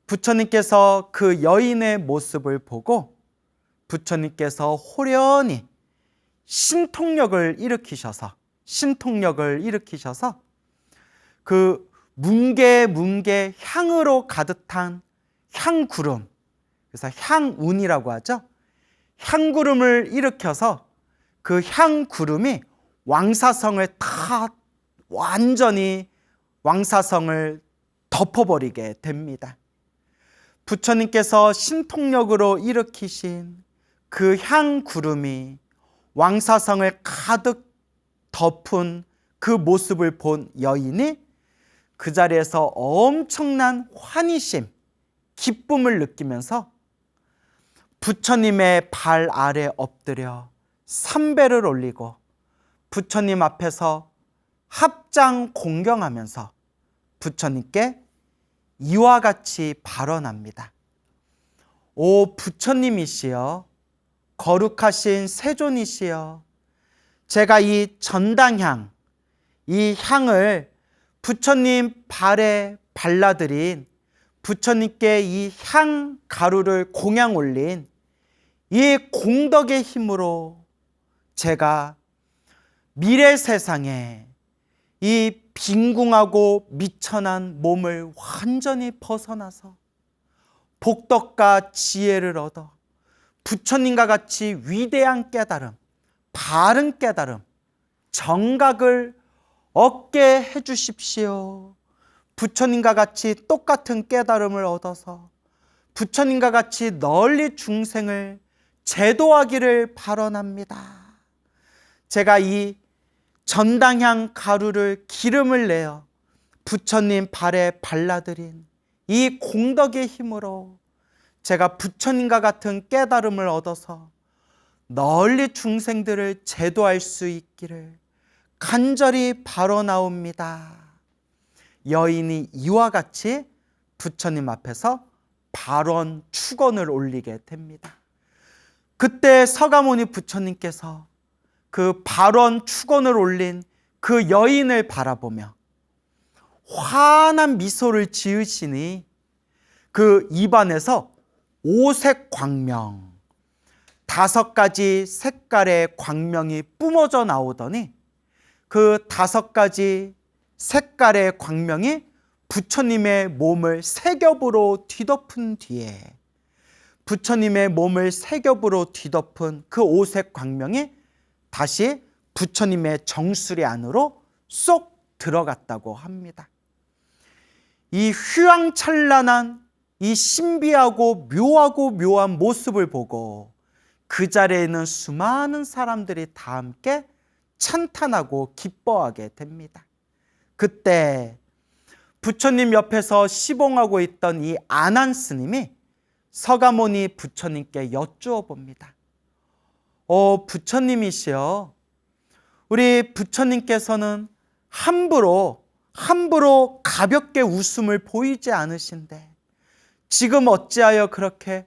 부처님께서 그 여인의 모습을 보고 부처님께서 호련히 신통력을 일으키셔서 그 뭉게뭉게 향으로 가득한 향구름, 그래서 향운이라고 하죠. 향구름을 일으켜서 그 향구름이 왕사성을 다 완전히 왕사성을 덮어버리게 됩니다. 부처님께서 신통력으로 일으키신 그 향구름이 왕사성을 가득 덮은 그 모습을 본 여인이 그 자리에서 엄청난 환희심, 기쁨을 느끼면서 부처님의 발 아래 엎드려 삼배를 올리고 부처님 앞에서 합장 공경하면서 부처님께 이와 같이 발언합니다. 오 부처님이시여, 거룩하신 세존이시여, 제가 이 전당향, 이 향을 부처님 발에 발라드린, 부처님께 이 향 가루를 공양 올린 이 공덕의 힘으로 제가 미래 세상에 이 빈궁하고 미천한 몸을 완전히 벗어나서 복덕과 지혜를 얻어 부처님과 같이 위대한 깨달음, 바른 깨달음, 정각을 얻게 해주십시오. 부처님과 같이 똑같은 깨달음을 얻어서 부처님과 같이 널리 중생을 제도하기를 발언합니다. 제가 이 전당향 가루를 기름을 내어 부처님 발에 발라드린 이 공덕의 힘으로 제가 부처님과 같은 깨달음을 얻어서 널리 중생들을 제도할 수 있기를 간절히 발언하옵니다. 여인이 이와 같이 부처님 앞에서 발언 축언을 올리게 됩니다. 그때 서가모니 부처님께서 그 발언 축언을 올린 그 여인을 바라보며 환한 미소를 지으시니 그 입안에서 오색 광명, 5가지 색깔의 광명이 뿜어져 나오더니 그 5가지 색깔의 광명이 부처님의 몸을 3겹으로 뒤덮은 뒤에 부처님의 몸을 3겹으로 뒤덮은 그 오색 광명이 다시 부처님의 정수리 안으로 쏙 들어갔다고 합니다. 이 휘황찬란한 이 신비하고 묘한 모습을 보고 그 자리에 있는 수많은 사람들이 다 함께 찬탄하고 기뻐하게 됩니다. 그때 부처님 옆에서 시봉하고 있던 이 아난 스님이 서가모니 부처님께 여쭈어 봅니다. 부처님이시여, 우리 부처님께서는 함부로 가볍게 웃음을 보이지 않으신데 지금 어찌하여 그렇게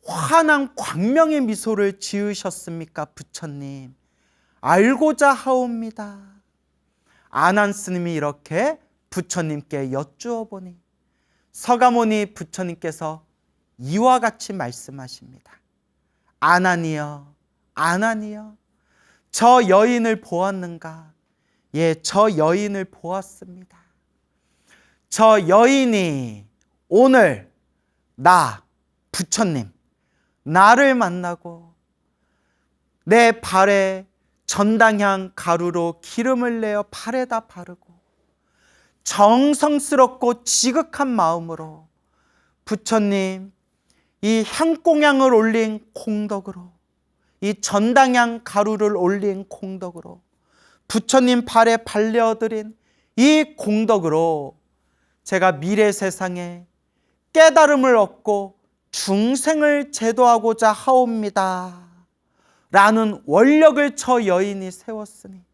환한 광명의 미소를 지으셨습니까? 부처님, 알고자 하옵니다. 아난 스님이 이렇게 부처님께 여쭈어 보니 서가모니 부처님께서 이와 같이 말씀하십니다. 아난이여, 아난이여, 저 여인을 보았는가? 예, 저 여인을 보았습니다. 저 여인이 오늘 나, 부처님, 나를 만나고 내 발에 전당향 가루로 기름을 내어 발에다 바르고 정성스럽고 지극한 마음으로 부처님 이 향공양을 올린 공덕으로, 이 전당향 가루를 올린 공덕으로, 부처님 발에 발려드린 이 공덕으로 제가 미래 세상에 깨달음을 얻고 중생을 제도하고자 하옵니다 라는 원력을 저 여인이 세웠으니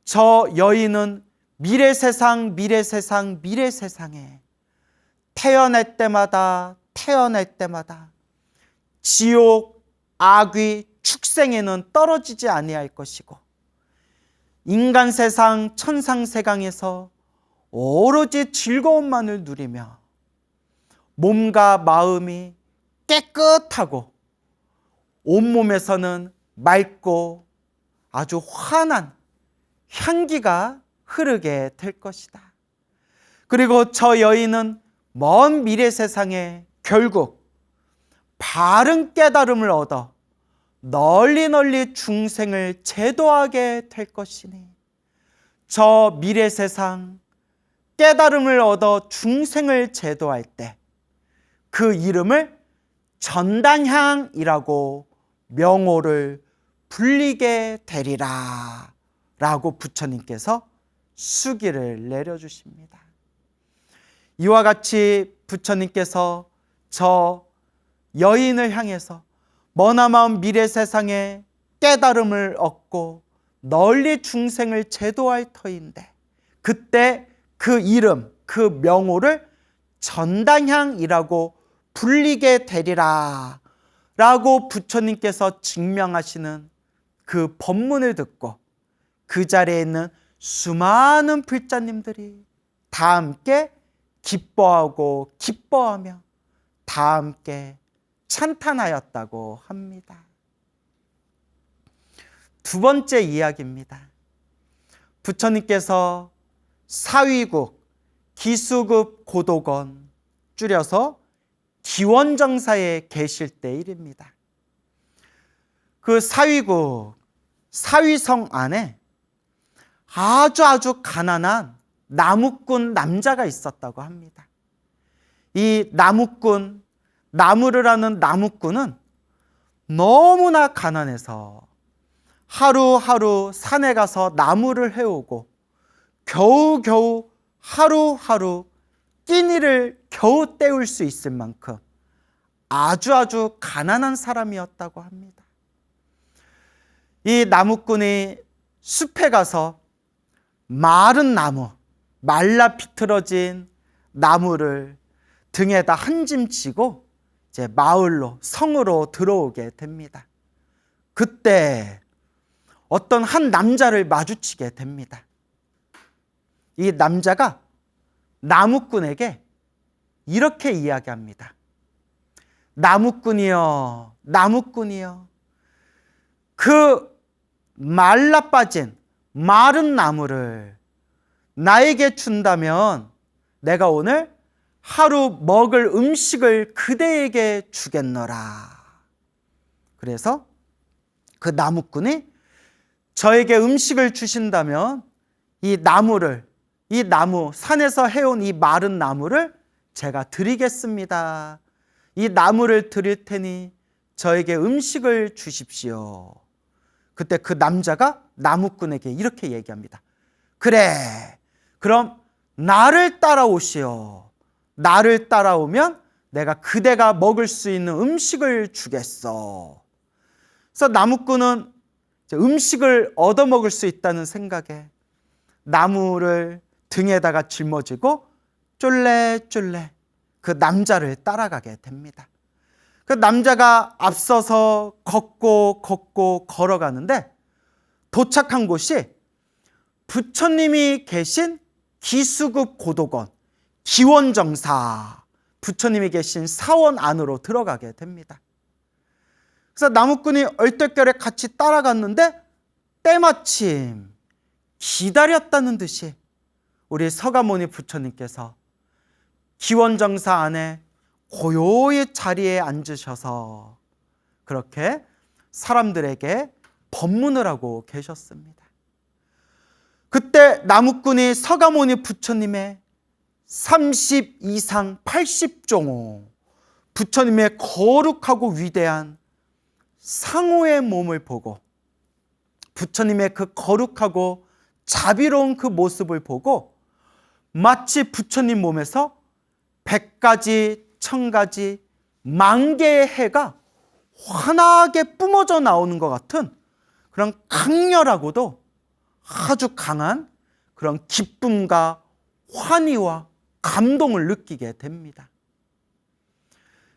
저 여인은 미래 세상에 태어날 때마다 지옥, 악귀, 축생에는 떨어지지 아니할 것이고 인간 세상, 천상 세상에서 오로지 즐거움만을 누리며 몸과 마음이 깨끗하고 온몸에서는 맑고 아주 환한 향기가 흐르게 될 것이다. 그리고 저 여인은 먼 미래 세상에 결국 바른 깨달음을 얻어 널리 중생을 제도하게 될 것이니 저 미래 세상 깨달음을 얻어 중생을 제도할 때 그 이름을 전당향이라고 명호를 불리게 되리라 라고 부처님께서 수기를 내려주십니다. 이와 같이 부처님께서 저 여인을 향해서 머나먼 미래 세상에 깨달음을 얻고 널리 중생을 제도할 터인데, 그때 그 이름, 그 명호를 전당향이라고 불리게 되리라 라고 부처님께서 증명하시는 그 법문을 듣고 그 자리에 있는 수많은 불자님들이 다 함께 기뻐하고 기뻐하며 다 함께 찬탄하였다고 합니다. 두 번째 이야기입니다. 부처님께서 사위국 기수급 고도건, 줄여서 기원정사에 계실 때 일입니다. 그 사위국, 사위성 안에 아주 가난한 나무꾼 남자가 있었다고 합니다. 이 나무꾼, 나무를 하는 나무꾼은 너무나 가난해서 하루하루 산에 가서 나무를 해오고 겨우겨우 하루하루 끼니를 겨우 때울 수 있을 만큼 아주 가난한 사람이었다고 합니다. 이 나무꾼이 숲에 가서 마른 나무, 말라 비틀어진 나무를 등에다 한 짐 지고 이제 마을로, 성으로 들어오게 됩니다. 그때 어떤 한 남자를 마주치게 됩니다. 이 남자가 나무꾼에게 이렇게 이야기합니다. 나무꾼이여, 나무꾼이여, 그 말라 빠진 마른 나무를 나에게 준다면 내가 오늘 하루 먹을 음식을 그대에게 주겠노라. 그래서 그 나무꾼이 저에게 음식을 주신다면 이 나무, 산에서 해온 이 마른 나무를 제가 드리겠습니다. 이 나무를 드릴 테니 저에게 음식을 주십시오. 그때 그 남자가 나무꾼에게 이렇게 얘기합니다. 그래, 그럼 나를 따라오시오. 나를 따라오면 내가 그대가 먹을 수 있는 음식을 주겠어. 그래서 나무꾼은 음식을 얻어먹을 수 있다는 생각에 나무를 등에다가 짊어지고 쫄래쫄래 그 남자를 따라가게 됩니다. 그 남자가 앞서서 걷고 걸어가는데 도착한 곳이 부처님이 계신 기수급 고도건, 기원정사, 부처님이 계신 사원 안으로 들어가게 됩니다. 그래서 나무꾼이 얼떨결에 같이 따라갔는데 때마침 기다렸다는 듯이 우리 서가모니 부처님께서 기원정사 안에 고요히 자리에 앉으셔서 그렇게 사람들에게 법문을 하고 계셨습니다. 그때 나무꾼이 서가모니 부처님의 32상 80종호, 부처님의 거룩하고 위대한 상호의 몸을 보고 부처님의 그 거룩하고 자비로운 그 모습을 보고 마치 부처님 몸에서 100가지, 1000가지, 10,000개의 해가 환하게 뿜어져 나오는 것 같은 그런 강렬하고도 아주 강한 그런 기쁨과 환희와 감동을 느끼게 됩니다.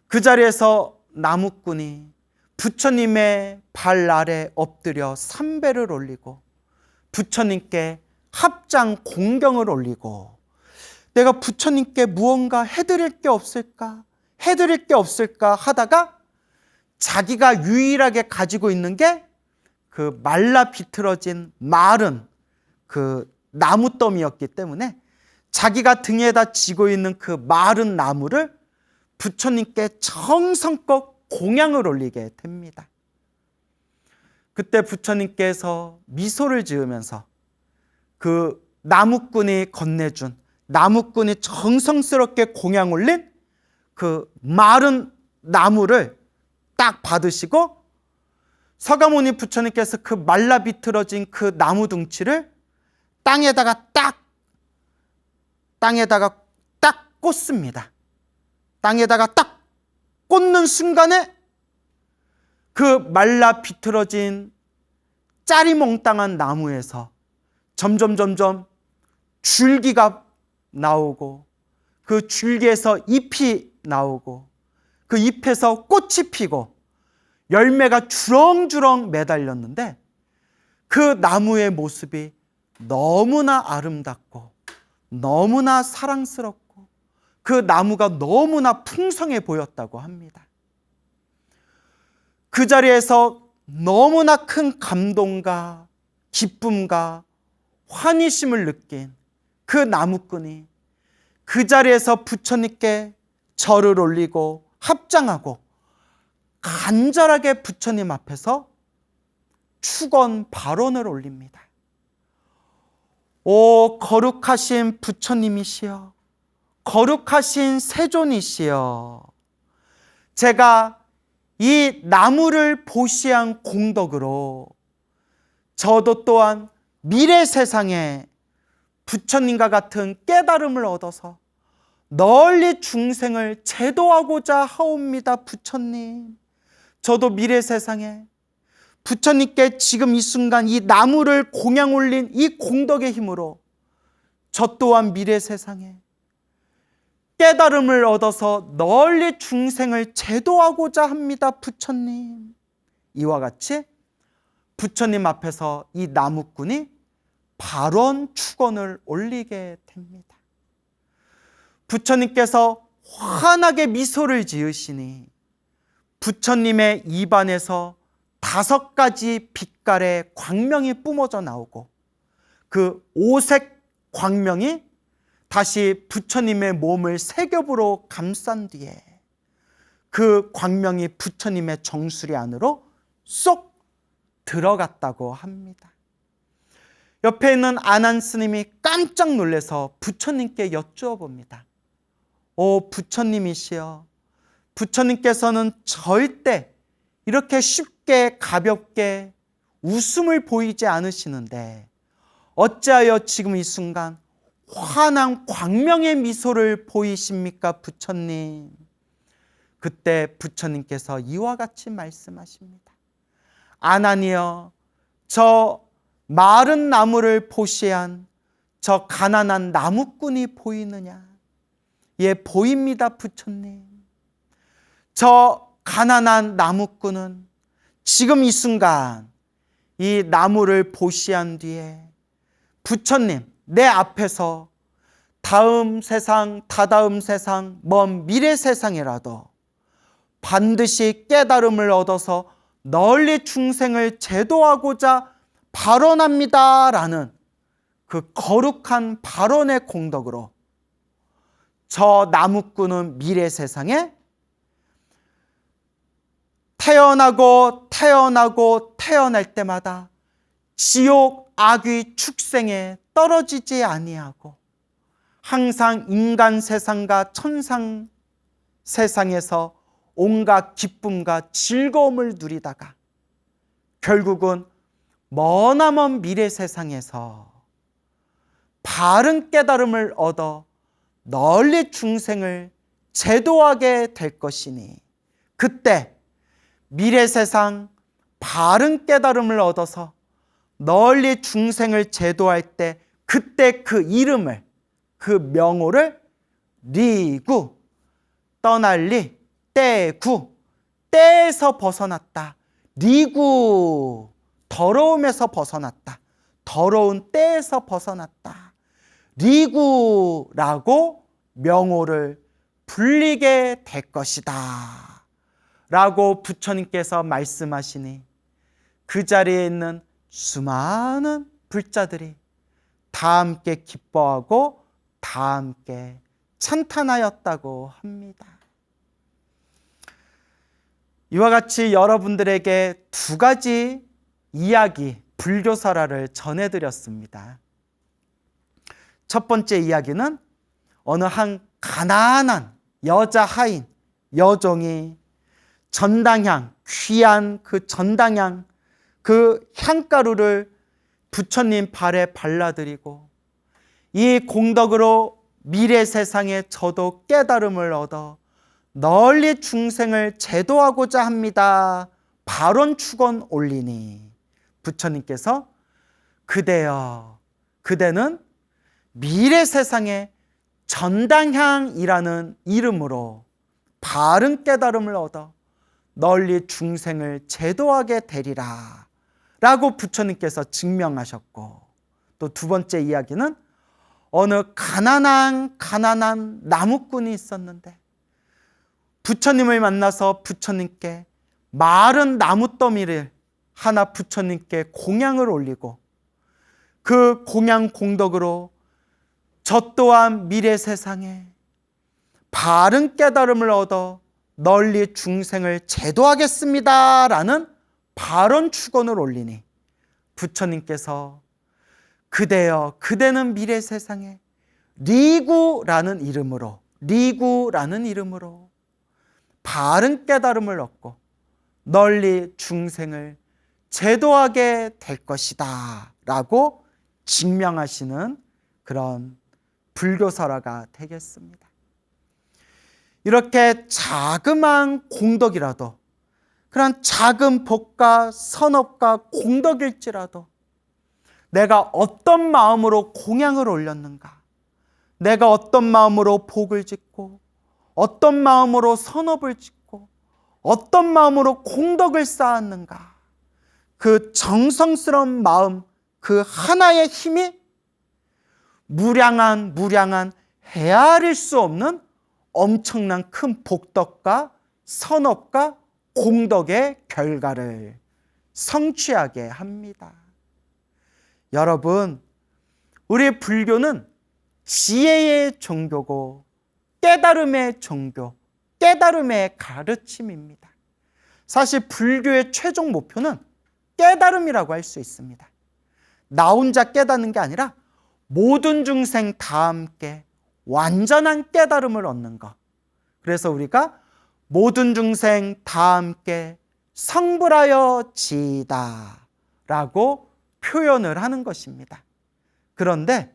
그 자리에서 나무꾼이 부처님의 발 아래 엎드려 삼배를 올리고 부처님께 합장 공경을 올리고 내가 부처님께 무언가 해드릴 게 없을까? 해드릴 게 없을까 하다가 자기가 유일하게 가지고 있는 게 그 말라 비틀어진 마른 그 나무더미였기 때문에 자기가 등에다 지고 있는 그 마른 나무를 부처님께 정성껏 공양을 올리게 됩니다. 그때 부처님께서 미소를 지으면서 그 나무꾼이 건네준, 나무꾼이 정성스럽게 공양 올린 그 마른 나무를 딱 받으시고 서가모니 부처님께서 그 말라 비틀어진 그 나무 둥치를 땅에다가 딱 꽂습니다. 땅에다가 딱 꽂는 순간에 그 말라 비틀어진 짜리몽땅한 나무에서 점점 줄기가 나오고 그 줄기에서 잎이 나오고 그 잎에서 꽃이 피고 열매가 주렁주렁 매달렸는데 그 나무의 모습이 너무나 아름답고 너무나 사랑스럽고 그 나무가 너무나 풍성해 보였다고 합니다. 그 자리에서 너무나 큰 감동과 기쁨과 환희심을 느낀 그 나무꾼이 그 자리에서 부처님께 절을 올리고 합장하고 간절하게 부처님 앞에서 축원 발언을 올립니다. 오 거룩하신 부처님이시여, 거룩하신 세존이시여, 제가 이 나무를 보시한 공덕으로 저도 또한 미래 세상에 부처님과 같은 깨달음을 얻어서 널리 중생을 제도하고자 하옵니다. 부처님, 저도 미래 세상에 부처님께 지금 이 순간 이 나무를 공양 올린 이 공덕의 힘으로 저 또한 미래 세상에 깨달음을 얻어서 널리 중생을 제도하고자 합니다. 부처님. 이와 같이 부처님 앞에서 이 나무꾼이 발언 축원을 올리게 됩니다. 부처님께서 환하게 미소를 지으시니 부처님의 입안에서 5가지 빛깔의 광명이 뿜어져 나오고 그 5색 광명이 다시 부처님의 몸을 3겹으로 감싼 뒤에 그 광명이 부처님의 정수리 안으로 쏙 들어갔다고 합니다. 옆에 있는 아난 스님이 깜짝 놀라서 부처님께 여쭈어 봅니다. 오 부처님이시여, 부처님께서는 절대 이렇게 쉽게 가볍게 웃음을 보이지 않으시는데 어찌하여 지금 이 순간 환한 광명의 미소를 보이십니까 부처님? 그때 부처님께서 이와 같이 말씀하십니다. 아난이여, 저 마른 나무를 보시한 저 가난한 나무꾼이 보이느냐? 예, 보입니다 부처님. 저 가난한 나무꾼은 지금 이 순간 이 나무를 보시한 뒤에 부처님 내 앞에서 다음 세상, 다다음 세상, 먼 미래 세상이라도 반드시 깨달음을 얻어서 널리 중생을 제도하고자 발언합니다라는 그 거룩한 발언의 공덕으로 저 나무꾼은 미래 세상에 태어날 때마다 지옥 악귀 축생에 떨어지지 아니하고 항상 인간 세상과 천상 세상에서 온갖 기쁨과 즐거움을 누리다가 결국은 머나먼 미래 세상에서 바른 깨달음을 얻어 널리 중생을 제도하게 될 것이니 그때 미래 세상 바른 깨달음을 얻어서 널리 중생을 제도할 때 그때 그 이름을, 그 명호를 리구, 떠날리, 떼구, 때에서 벗어났다. 리구, 더러움에서 벗어났다. 더러운 때에서 벗어났다. 리구라고 명호를 불리게 될 것이다 라고 부처님께서 말씀하시니 그 자리에 있는 수많은 불자들이 다 함께 기뻐하고 다 함께 찬탄하였다고 합니다. 이와 같이 여러분들에게 2가지 이야기, 불교설화를 전해드렸습니다. 첫 번째 이야기는 어느 한 가난한 여자 하인, 여종이 전당향, 귀한 그 전당향, 그 향가루를 부처님 발에 발라드리고 이 공덕으로 미래 세상에 저도 깨달음을 얻어 널리 중생을 제도하고자 합니다. 발언 축원 올리니 부처님께서 그대여, 그대는 미래 세상의 전당향이라는 이름으로 바른 깨달음을 얻어 널리 중생을 제도하게 되리라 라고 부처님께서 증명하셨고, 또 두 번째 이야기는 어느 가난한 나무꾼이 있었는데 부처님을 만나서 부처님께 마른 나무더미를 하나 부처님께 공양을 올리고 그 공양 공덕으로 저 또한 미래 세상에 바른 깨달음을 얻어 널리 중생을 제도하겠습니다 라는 발언 축원을 올리니 부처님께서 그대여, 그대는 미래 세상에 리구라는 이름으로 바른 깨달음을 얻고 널리 중생을 제도하게 될 것이다 라고 증명하시는 그런 불교설화가 되겠습니다. 이렇게 자그마한 공덕이라도, 그런 작은 복과 선업과 공덕일지라도 내가 어떤 마음으로 공양을 올렸는가, 내가 어떤 마음으로 복을 짓고 어떤 마음으로 선업을 짓고 어떤 마음으로 공덕을 쌓았는가, 그 정성스러운 마음 그 하나의 힘이 무량한 헤아릴 수 없는 엄청난 큰 복덕과 선업과 공덕의 결과를 성취하게 합니다. 여러분, 우리 불교는 지혜의 종교고 깨달음의 종교, 깨달음의 가르침입니다. 사실 불교의 최종 목표는 깨달음이라고 할 수 있습니다. 나 혼자 깨닫는 게 아니라 모든 중생 다 함께 완전한 깨달음을 얻는 것. 그래서 우리가 모든 중생 다 함께 성불하여 지이다 라고 표현을 하는 것입니다. 그런데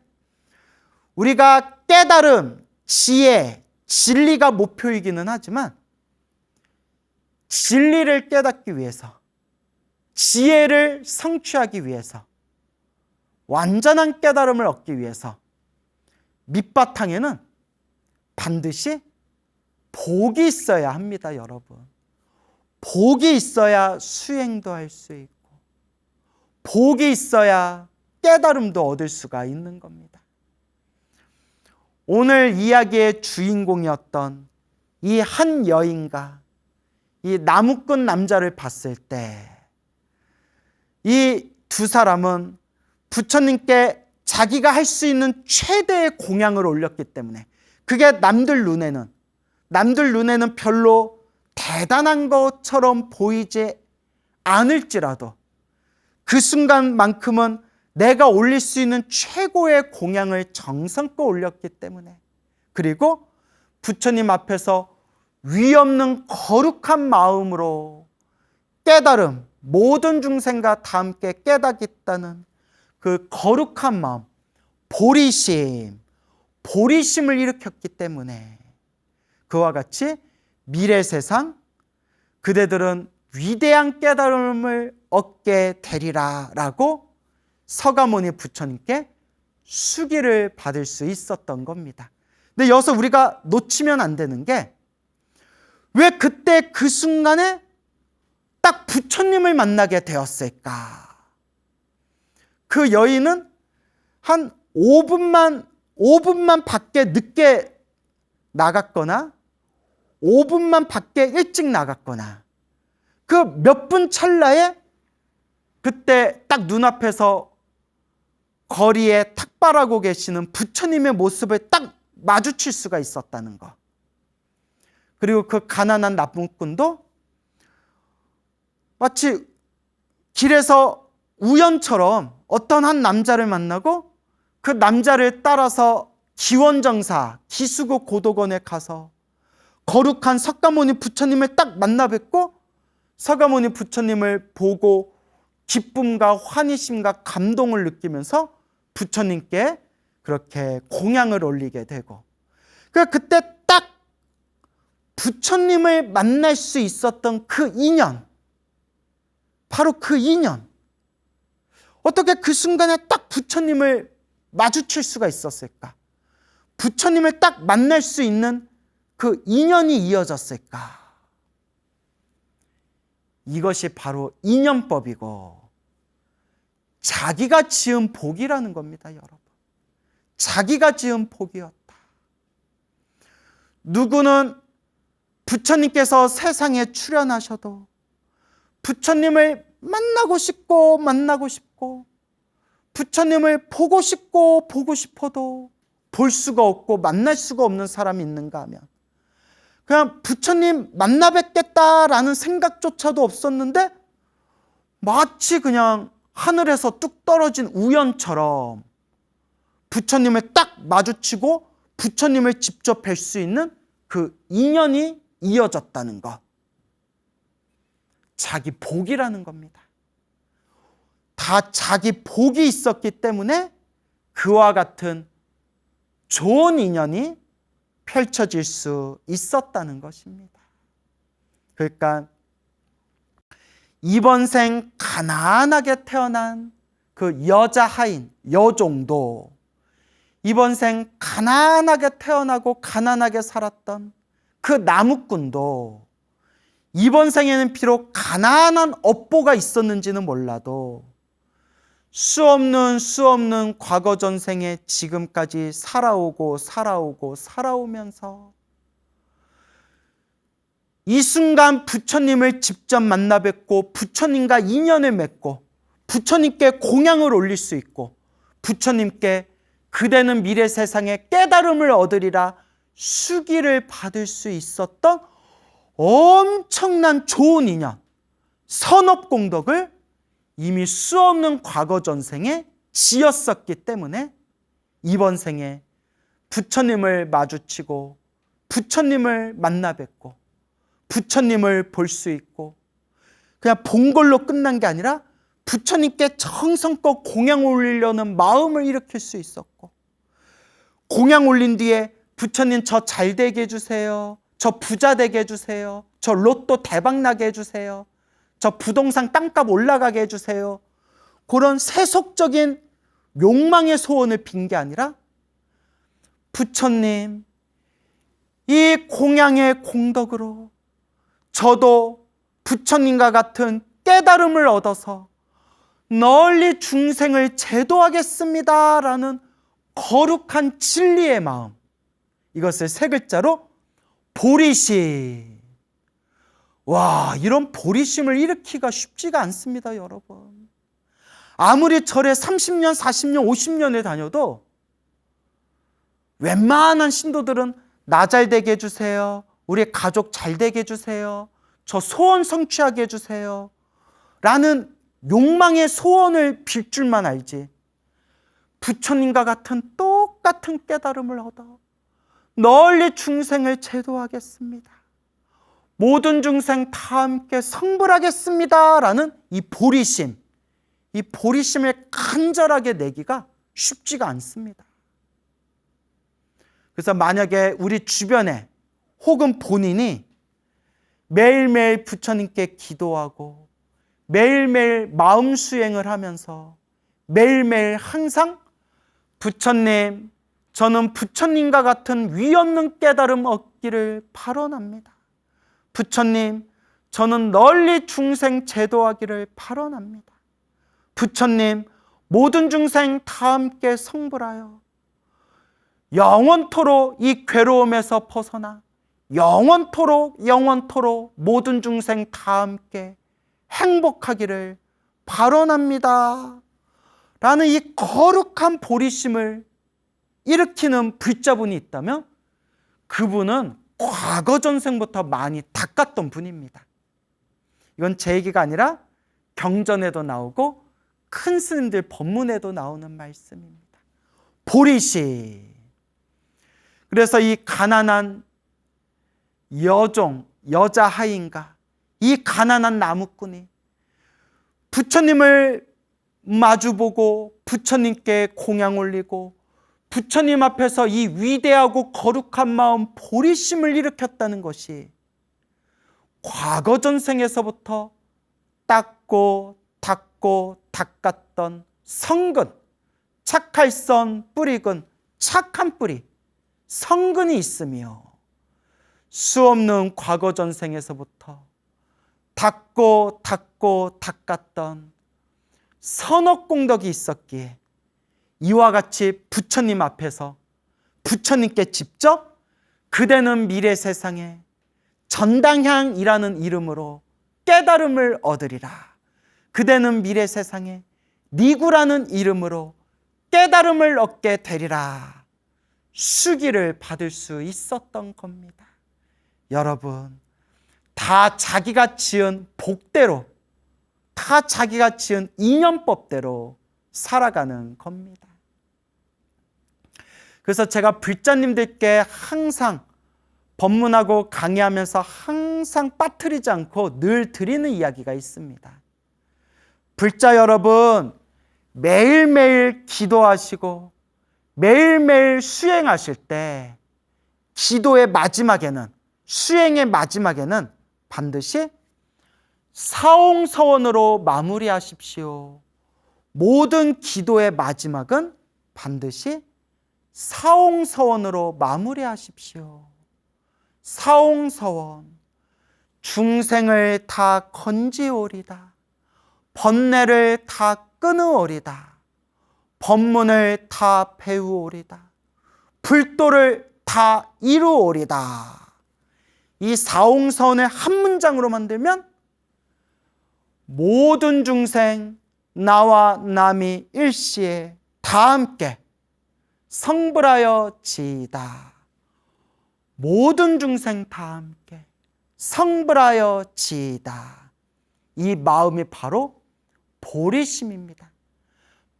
우리가 깨달음, 지혜, 진리가 목표이기는 하지만 진리를 깨닫기 위해서, 지혜를 성취하기 위해서, 완전한 깨달음을 얻기 위해서 밑바탕에는 반드시 복이 있어야 합니다, 여러분. 복이 있어야 수행도 할 수 있고, 복이 있어야 깨달음도 얻을 수가 있는 겁니다. 오늘 이야기의 주인공이었던 이 한 여인과 이 나무꾼 남자를 봤을 때 이 두 사람은 부처님께 자기가 할 수 있는 최대의 공양을 올렸기 때문에 그게 남들 눈에는 별로 대단한 것처럼 보이지 않을지라도 그 순간만큼은 내가 올릴 수 있는 최고의 공양을 정성껏 올렸기 때문에, 그리고 부처님 앞에서 위없는 거룩한 마음으로 깨달음, 모든 중생과 다 함께 깨닫겠다는 그 거룩한 마음, 보리심을 일으켰기 때문에 그와 같이 미래 세상 그대들은 위대한 깨달음을 얻게 되리라 라고 서가모니 부처님께 수기를 받을 수 있었던 겁니다. 근데 여기서 우리가 놓치면 안 되는 게, 왜 그때 그 순간에 딱 부처님을 만나게 되었을까? 그 여인은 한 5분만 밖에 늦게 나갔거나 5분만 밖에 일찍 나갔거나 그 몇 분 찰나에 그때 딱 눈앞에서 거리에 탁발하고 계시는 부처님의 모습을 딱 마주칠 수가 있었다는 것. 그리고 그 가난한 나무꾼도 마치 길에서 우연처럼 어떤 한 남자를 만나고 그 남자를 따라서 기원정사, 기수국 고도건에 가서 거룩한 석가모니 부처님을 딱 만나 뵙고 석가모니 부처님을 보고 기쁨과 환희심과 감동을 느끼면서 부처님께 그렇게 공양을 올리게 되고, 그때 딱 부처님을 만날 수 있었던 그 인연, 바로 그 인연, 어떻게 그 순간에 딱 부처님을 마주칠 수가 있었을까? 부처님을 딱 만날 수 있는 그 인연이 이어졌을까? 이것이 바로 인연법이고 자기가 지은 복이라는 겁니다, 여러분. 자기가 지은 복이었다. 누구는 부처님께서 세상에 출현하셔도 부처님을 만나고 싶고 부처님을 보고 싶고 보고 싶어도 볼 수가 없고 만날 수가 없는 사람이 있는가 하면 그냥 부처님 만나 뵙겠다라는 생각조차도 없었는데 마치 그냥 하늘에서 뚝 떨어진 우연처럼 부처님을 딱 마주치고 부처님을 직접 뵐 수 있는 그 인연이 이어졌다는 것. 자기 복이라는 겁니다. 다 자기 복이 있었기 때문에 그와 같은 좋은 인연이 펼쳐질 수 있었다는 것입니다. 그러니까 이번 생 가난하게 태어난 그 여자 하인, 여종도 이번 생 가난하게 태어나고 가난하게 살았던 그 나무꾼도 이번 생에는 비록 가난한 업보가 있었는지는 몰라도 수없는 과거 전생에 지금까지 살아오면서 이 순간 부처님을 직접 만나 뵙고 부처님과 인연을 맺고 부처님께 공양을 올릴 수 있고 부처님께 그대는 미래 세상에 깨달음을 얻으리라 수기를 받을 수 있었던 엄청난 좋은 인연, 선업공덕을 이미 수없는 과거 전생에 지었었기 때문에 이번 생에 부처님을 마주치고 부처님을 만나 뵙고 부처님을 볼 수 있고 그냥 본 걸로 끝난 게 아니라 부처님께 정성껏 공양 올리려는 마음을 일으킬 수 있었고 공양 올린 뒤에 부처님 저 잘 되게 해주세요. 저 부자 되게 해주세요. 저 로또 대박 나게 해주세요. 저 부동산 땅값 올라가게 해주세요. 그런 세속적인 욕망의 소원을 빈 게 아니라 부처님 이 공양의 공덕으로 저도 부처님과 같은 깨달음을 얻어서 널리 중생을 제도하겠습니다 라는 거룩한 진리의 마음, 이것을 세 글자로 보리심. 와, 이런 보리심을 일으키기가 쉽지가 않습니다, 여러분. 아무리 절에 30년, 40년, 50년에 다녀도 웬만한 신도들은 나 잘 되게 해주세요. 우리 가족 잘 되게 해주세요. 저 소원 성취하게 해주세요. 라는 욕망의 소원을 빌 줄만 알지. 부처님과 같은 똑같은 깨달음을 얻어 널리 중생을 제도하겠습니다. 모든 중생 다 함께 성불하겠습니다. 라는 이 보리심, 이 보리심을 간절하게 내기가 쉽지가 않습니다. 그래서 만약에 우리 주변에 혹은 본인이 매일매일 부처님께 기도하고 매일매일 마음 수행을 하면서 매일매일 항상 부처님, 저는 부처님과 같은 위 없는 깨달음 얻기를 발언합니다. 부처님, 저는 널리 중생 제도하기를 발언합니다. 부처님, 모든 중생 다 함께 성불하여 영원토록 이 괴로움에서 벗어나 영원토록 모든 중생 다 함께 행복하기를 발언합니다. 라는 이 거룩한 보리심을 일으키는 불자분이 있다면 그분은 과거 전생부터 많이 닦았던 분입니다. 이건 제 얘기가 아니라 경전에도 나오고 큰 스님들 법문에도 나오는 말씀입니다. 보리심. 그래서 이 가난한 여종, 여자 하인과 이 가난한 나무꾼이 부처님을 마주보고 부처님께 공양 올리고 부처님 앞에서 이 위대하고 거룩한 마음 보리심을 일으켰다는 것이 과거 전생에서부터 닦고 닦았던 성근, 착할선 뿌리근, 착한 뿌리, 성근이 있으며 수없는 과거 전생에서부터 닦고 닦았던 선업공덕이 있었기에 이와 같이 부처님 앞에서 부처님께 직접 그대는 미래 세상에 전당향이라는 이름으로 깨달음을 얻으리라. 그대는 미래 세상에 니구라는 이름으로 깨달음을 얻게 되리라. 수기를 받을 수 있었던 겁니다. 여러분, 다 자기가 지은 복대로, 다 자기가 지은 인연법대로 살아가는 겁니다. 그래서 제가 불자님들께 항상 법문하고 강의하면서 항상 빠뜨리지 않고 늘 드리는 이야기가 있습니다. 불자 여러분, 매일매일 기도하시고 매일매일 수행하실 때 기도의 마지막에는, 수행의 마지막에는 반드시 사옹서원으로 마무리하십시오. 모든 기도의 마지막은 반드시 사옹서원으로 마무리하십시오. 사옹서원, 중생을 다 건지오리다. 번뇌를 다 끊으오리다. 법문을 다 배우오리다. 불도를 다 이루오리다. 이 사옹서원을 한 문장으로 만들면 모든 중생 나와 남이 일시에 다 함께 성불하여 지이다. 모든 중생 다 함께 성불하여 지이다. 이 마음이 바로 보리심입니다.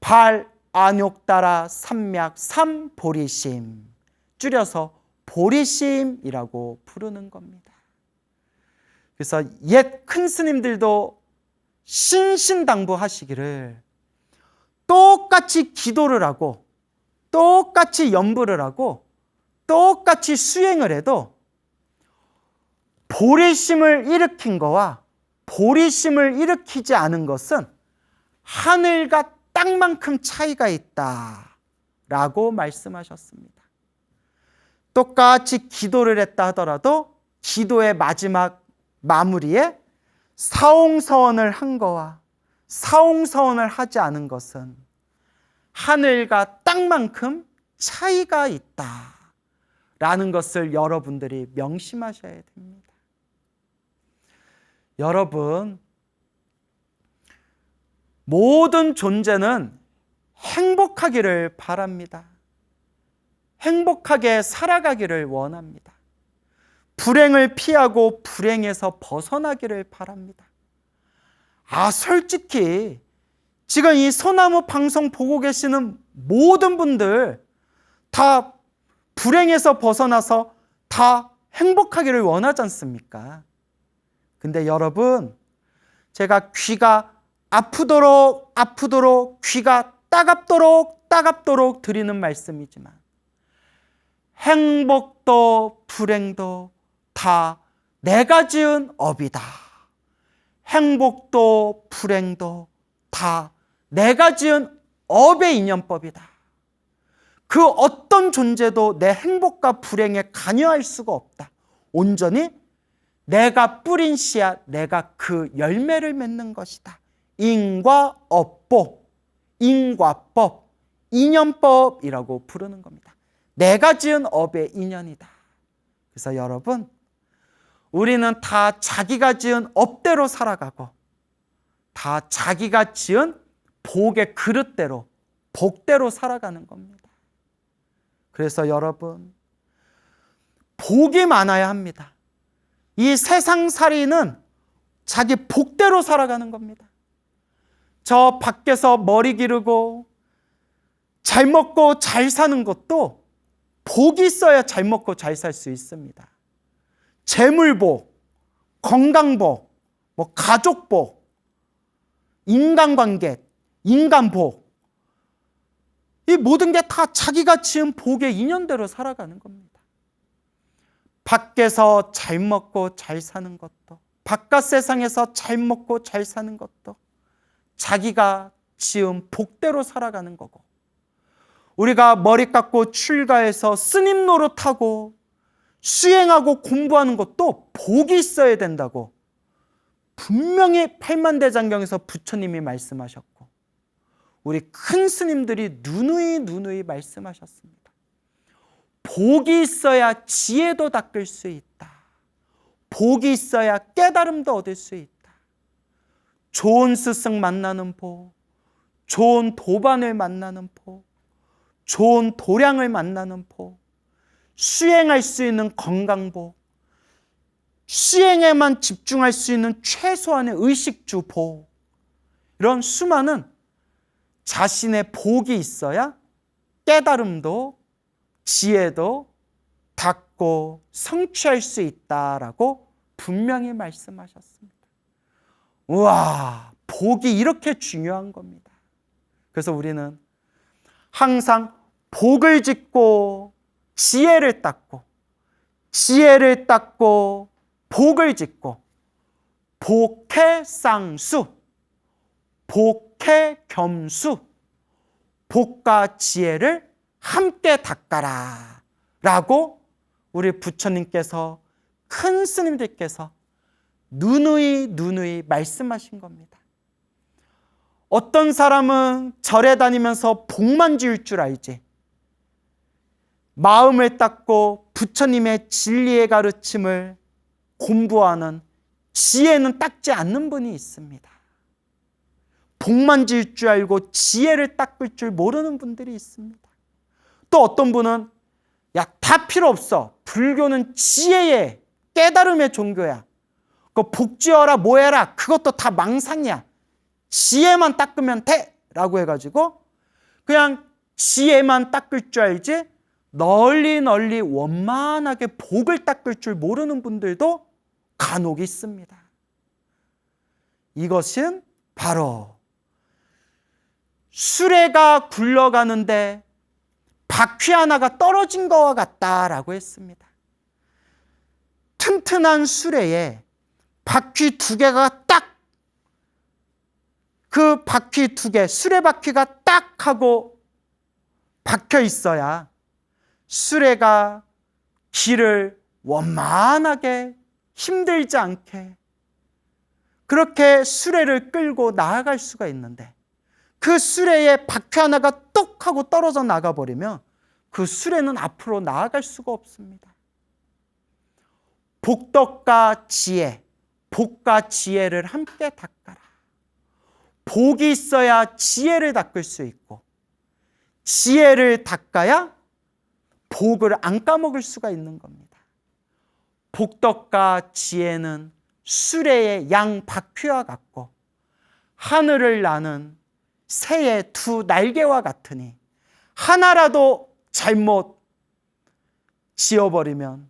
발, 안욕 따라 삼맥 삼보리심, 줄여서 보리심이라고 부르는 겁니다. 그래서 옛 큰 스님들도 신신당부하시기를 똑같이 기도를 하고 똑같이 연부를 하고 똑같이 수행을 해도 보리심을 일으킨 거와 보리심을 일으키지 않은 것은 하늘과 땅만큼 차이가 있다라고 말씀하셨습니다. 똑같이 기도를 했다 하더라도 기도의 마지막 마무리에 사옹서원을 한 거와 사옹서원을 하지 않은 것은 하늘과 땅만큼 차이가 있다라는 것을 여러분들이 명심하셔야 됩니다. 여러분, 모든 존재는 행복하기를 바랍니다. 행복하게 살아가기를 원합니다. 불행을 피하고 불행에서 벗어나기를 바랍니다. 솔직히 지금 이 소나무 방송 보고 계시는 모든 분들 다 불행에서 벗어나서 다 행복하기를 원하지 않습니까? 근데 여러분, 제가 귀가 아프도록 귀가 따갑도록 드리는 말씀이지만 행복도 불행도 다 내가 지은 업이다. 행복도 불행도 다 내가 지은 업의 인연법이다. 그 어떤 존재도 내 행복과 불행에 관여할 수가 없다. 온전히 내가 뿌린 씨앗, 내가 그 열매를 맺는 것이다. 인과 업보, 인과법, 인연법이라고 부르는 겁니다. 내가 지은 업의 인연이다. 그래서 여러분, 우리는 다 자기가 지은 업대로 살아가고 다 자기가 지은 복의 그릇대로, 복대로 살아가는 겁니다. 그래서 여러분, 복이 많아야 합니다. 이 세상살이는 자기 복대로 살아가는 겁니다. 저 밖에서 머리 기르고 잘 먹고 잘 사는 것도 복이 있어야 잘 먹고 잘 살 수 있습니다. 재물복, 건강복, 가족복, 인간관계, 인간복, 이 모든 게 다 자기가 지은 복의 인연대로 살아가는 겁니다. 밖에서 잘 먹고 잘 사는 것도, 바깥 세상에서 잘 먹고 잘 사는 것도 자기가 지은 복대로 살아가는 거고, 우리가 머리 깎고 출가해서 스님 노릇하고 수행하고 공부하는 것도 복이 있어야 된다고 분명히 팔만대장경에서 부처님이 말씀하셨고, 우리 큰 스님들이 누누이 말씀하셨습니다. 복이 있어야 지혜도 닦을 수 있다. 복이 있어야 깨달음도 얻을 수 있다. 좋은 스승 만나는 복, 좋은 도반을 만나는 복, 좋은 도량을 만나는 복, 수행할 수 있는 건강복, 수행에만 집중할 수 있는 최소한의 의식주 복, 이런 수많은 자신의 복이 있어야 깨달음도 지혜도 닦고 성취할 수 있다라고 분명히 말씀하셨습니다. 우와, 복이 이렇게 중요한 겁니다. 그래서 우리는 항상 복을 짓고 지혜를 닦고, 지혜를 닦고 복을 짓고, 복해쌍수, 복해겸수, 복과 지혜를 함께 닦아라 라고 우리 부처님께서, 큰 스님들께서 누누이 말씀하신 겁니다. 어떤 사람은 절에 다니면서 복만 지을 줄 알지, 마음을 닦고 부처님의 진리의 가르침을 공부하는 지혜는 닦지 않는 분이 있습니다. 복만 지을 줄 알고 지혜를 닦을 줄 모르는 분들이 있습니다. 또 어떤 분은 야, 다 필요 없어, 불교는 지혜의 깨달음의 종교야, 그 복지어라 뭐해라 그것도 다 망상이야, 지혜만 닦으면 돼 라고 해가지고 그냥 지혜만 닦을 줄 알지 널리 원만하게 복을 닦을 줄 모르는 분들도 간혹 있습니다. 이것은 바로 수레가 굴러가는데 바퀴 하나가 떨어진 것과 같다라고 했습니다. 튼튼한 수레에 바퀴 두 개가 딱, 그 바퀴 두 개, 수레바퀴가 딱 하고 박혀 있어야 수레가 길을 원만하게 힘들지 않게 그렇게 수레를 끌고 나아갈 수가 있는데, 그 수레에 바퀴 하나가 똑 하고 떨어져 나가버리면 그 수레는 앞으로 나아갈 수가 없습니다. 복덕과 지혜, 복과 지혜를 함께 닦아라. 복이 있어야 지혜를 닦을 수 있고, 지혜를 닦아야 복을 안 까먹을 수가 있는 겁니다. 복덕과 지혜는 수레의 양 바퀴와 같고 하늘을 나는 새의 두 날개와 같으니, 하나라도 잘못 지어버리면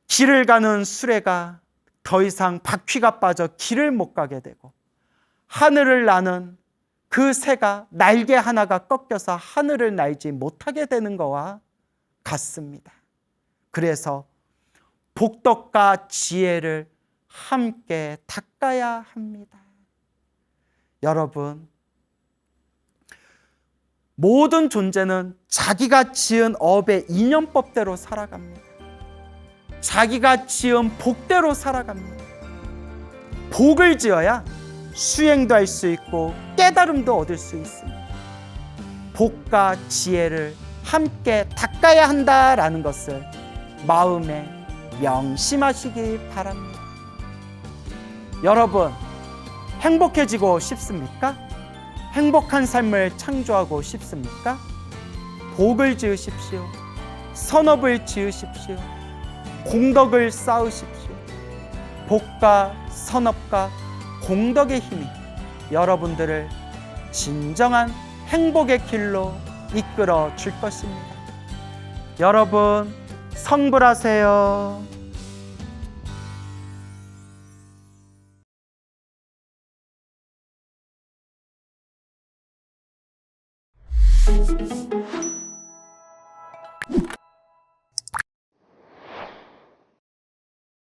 길을 가는 수레가 더 이상 바퀴가 빠져 길을 못 가게 되고, 하늘을 나는 그 새가 날개 하나가 꺾여서 하늘을 날지 못하게 되는 것과 같습니다. 그래서 복덕과 지혜를 함께 닦아야 합니다. 여러분, 모든 존재는 자기가 지은 업의 인연법대로 살아갑니다. 자기가 지은 복대로 살아갑니다. 복을 지어야 수행도 할 수 있고 깨달음도 얻을 수 있습니다. 복과 지혜를 함께 닦아야 한다라는 것을 마음에 명심하시기 바랍니다. 여러분, 행복해지고 싶습니까? 행복한 삶을 창조하고 싶습니까? 복을 지으십시오. 선업을 지으십시오. 공덕을 쌓으십시오. 복과 선업과 공덕의 힘이 여러분들을 진정한 행복의 길로 이끌어 줄 것입니다. 여러분, 성불하세요.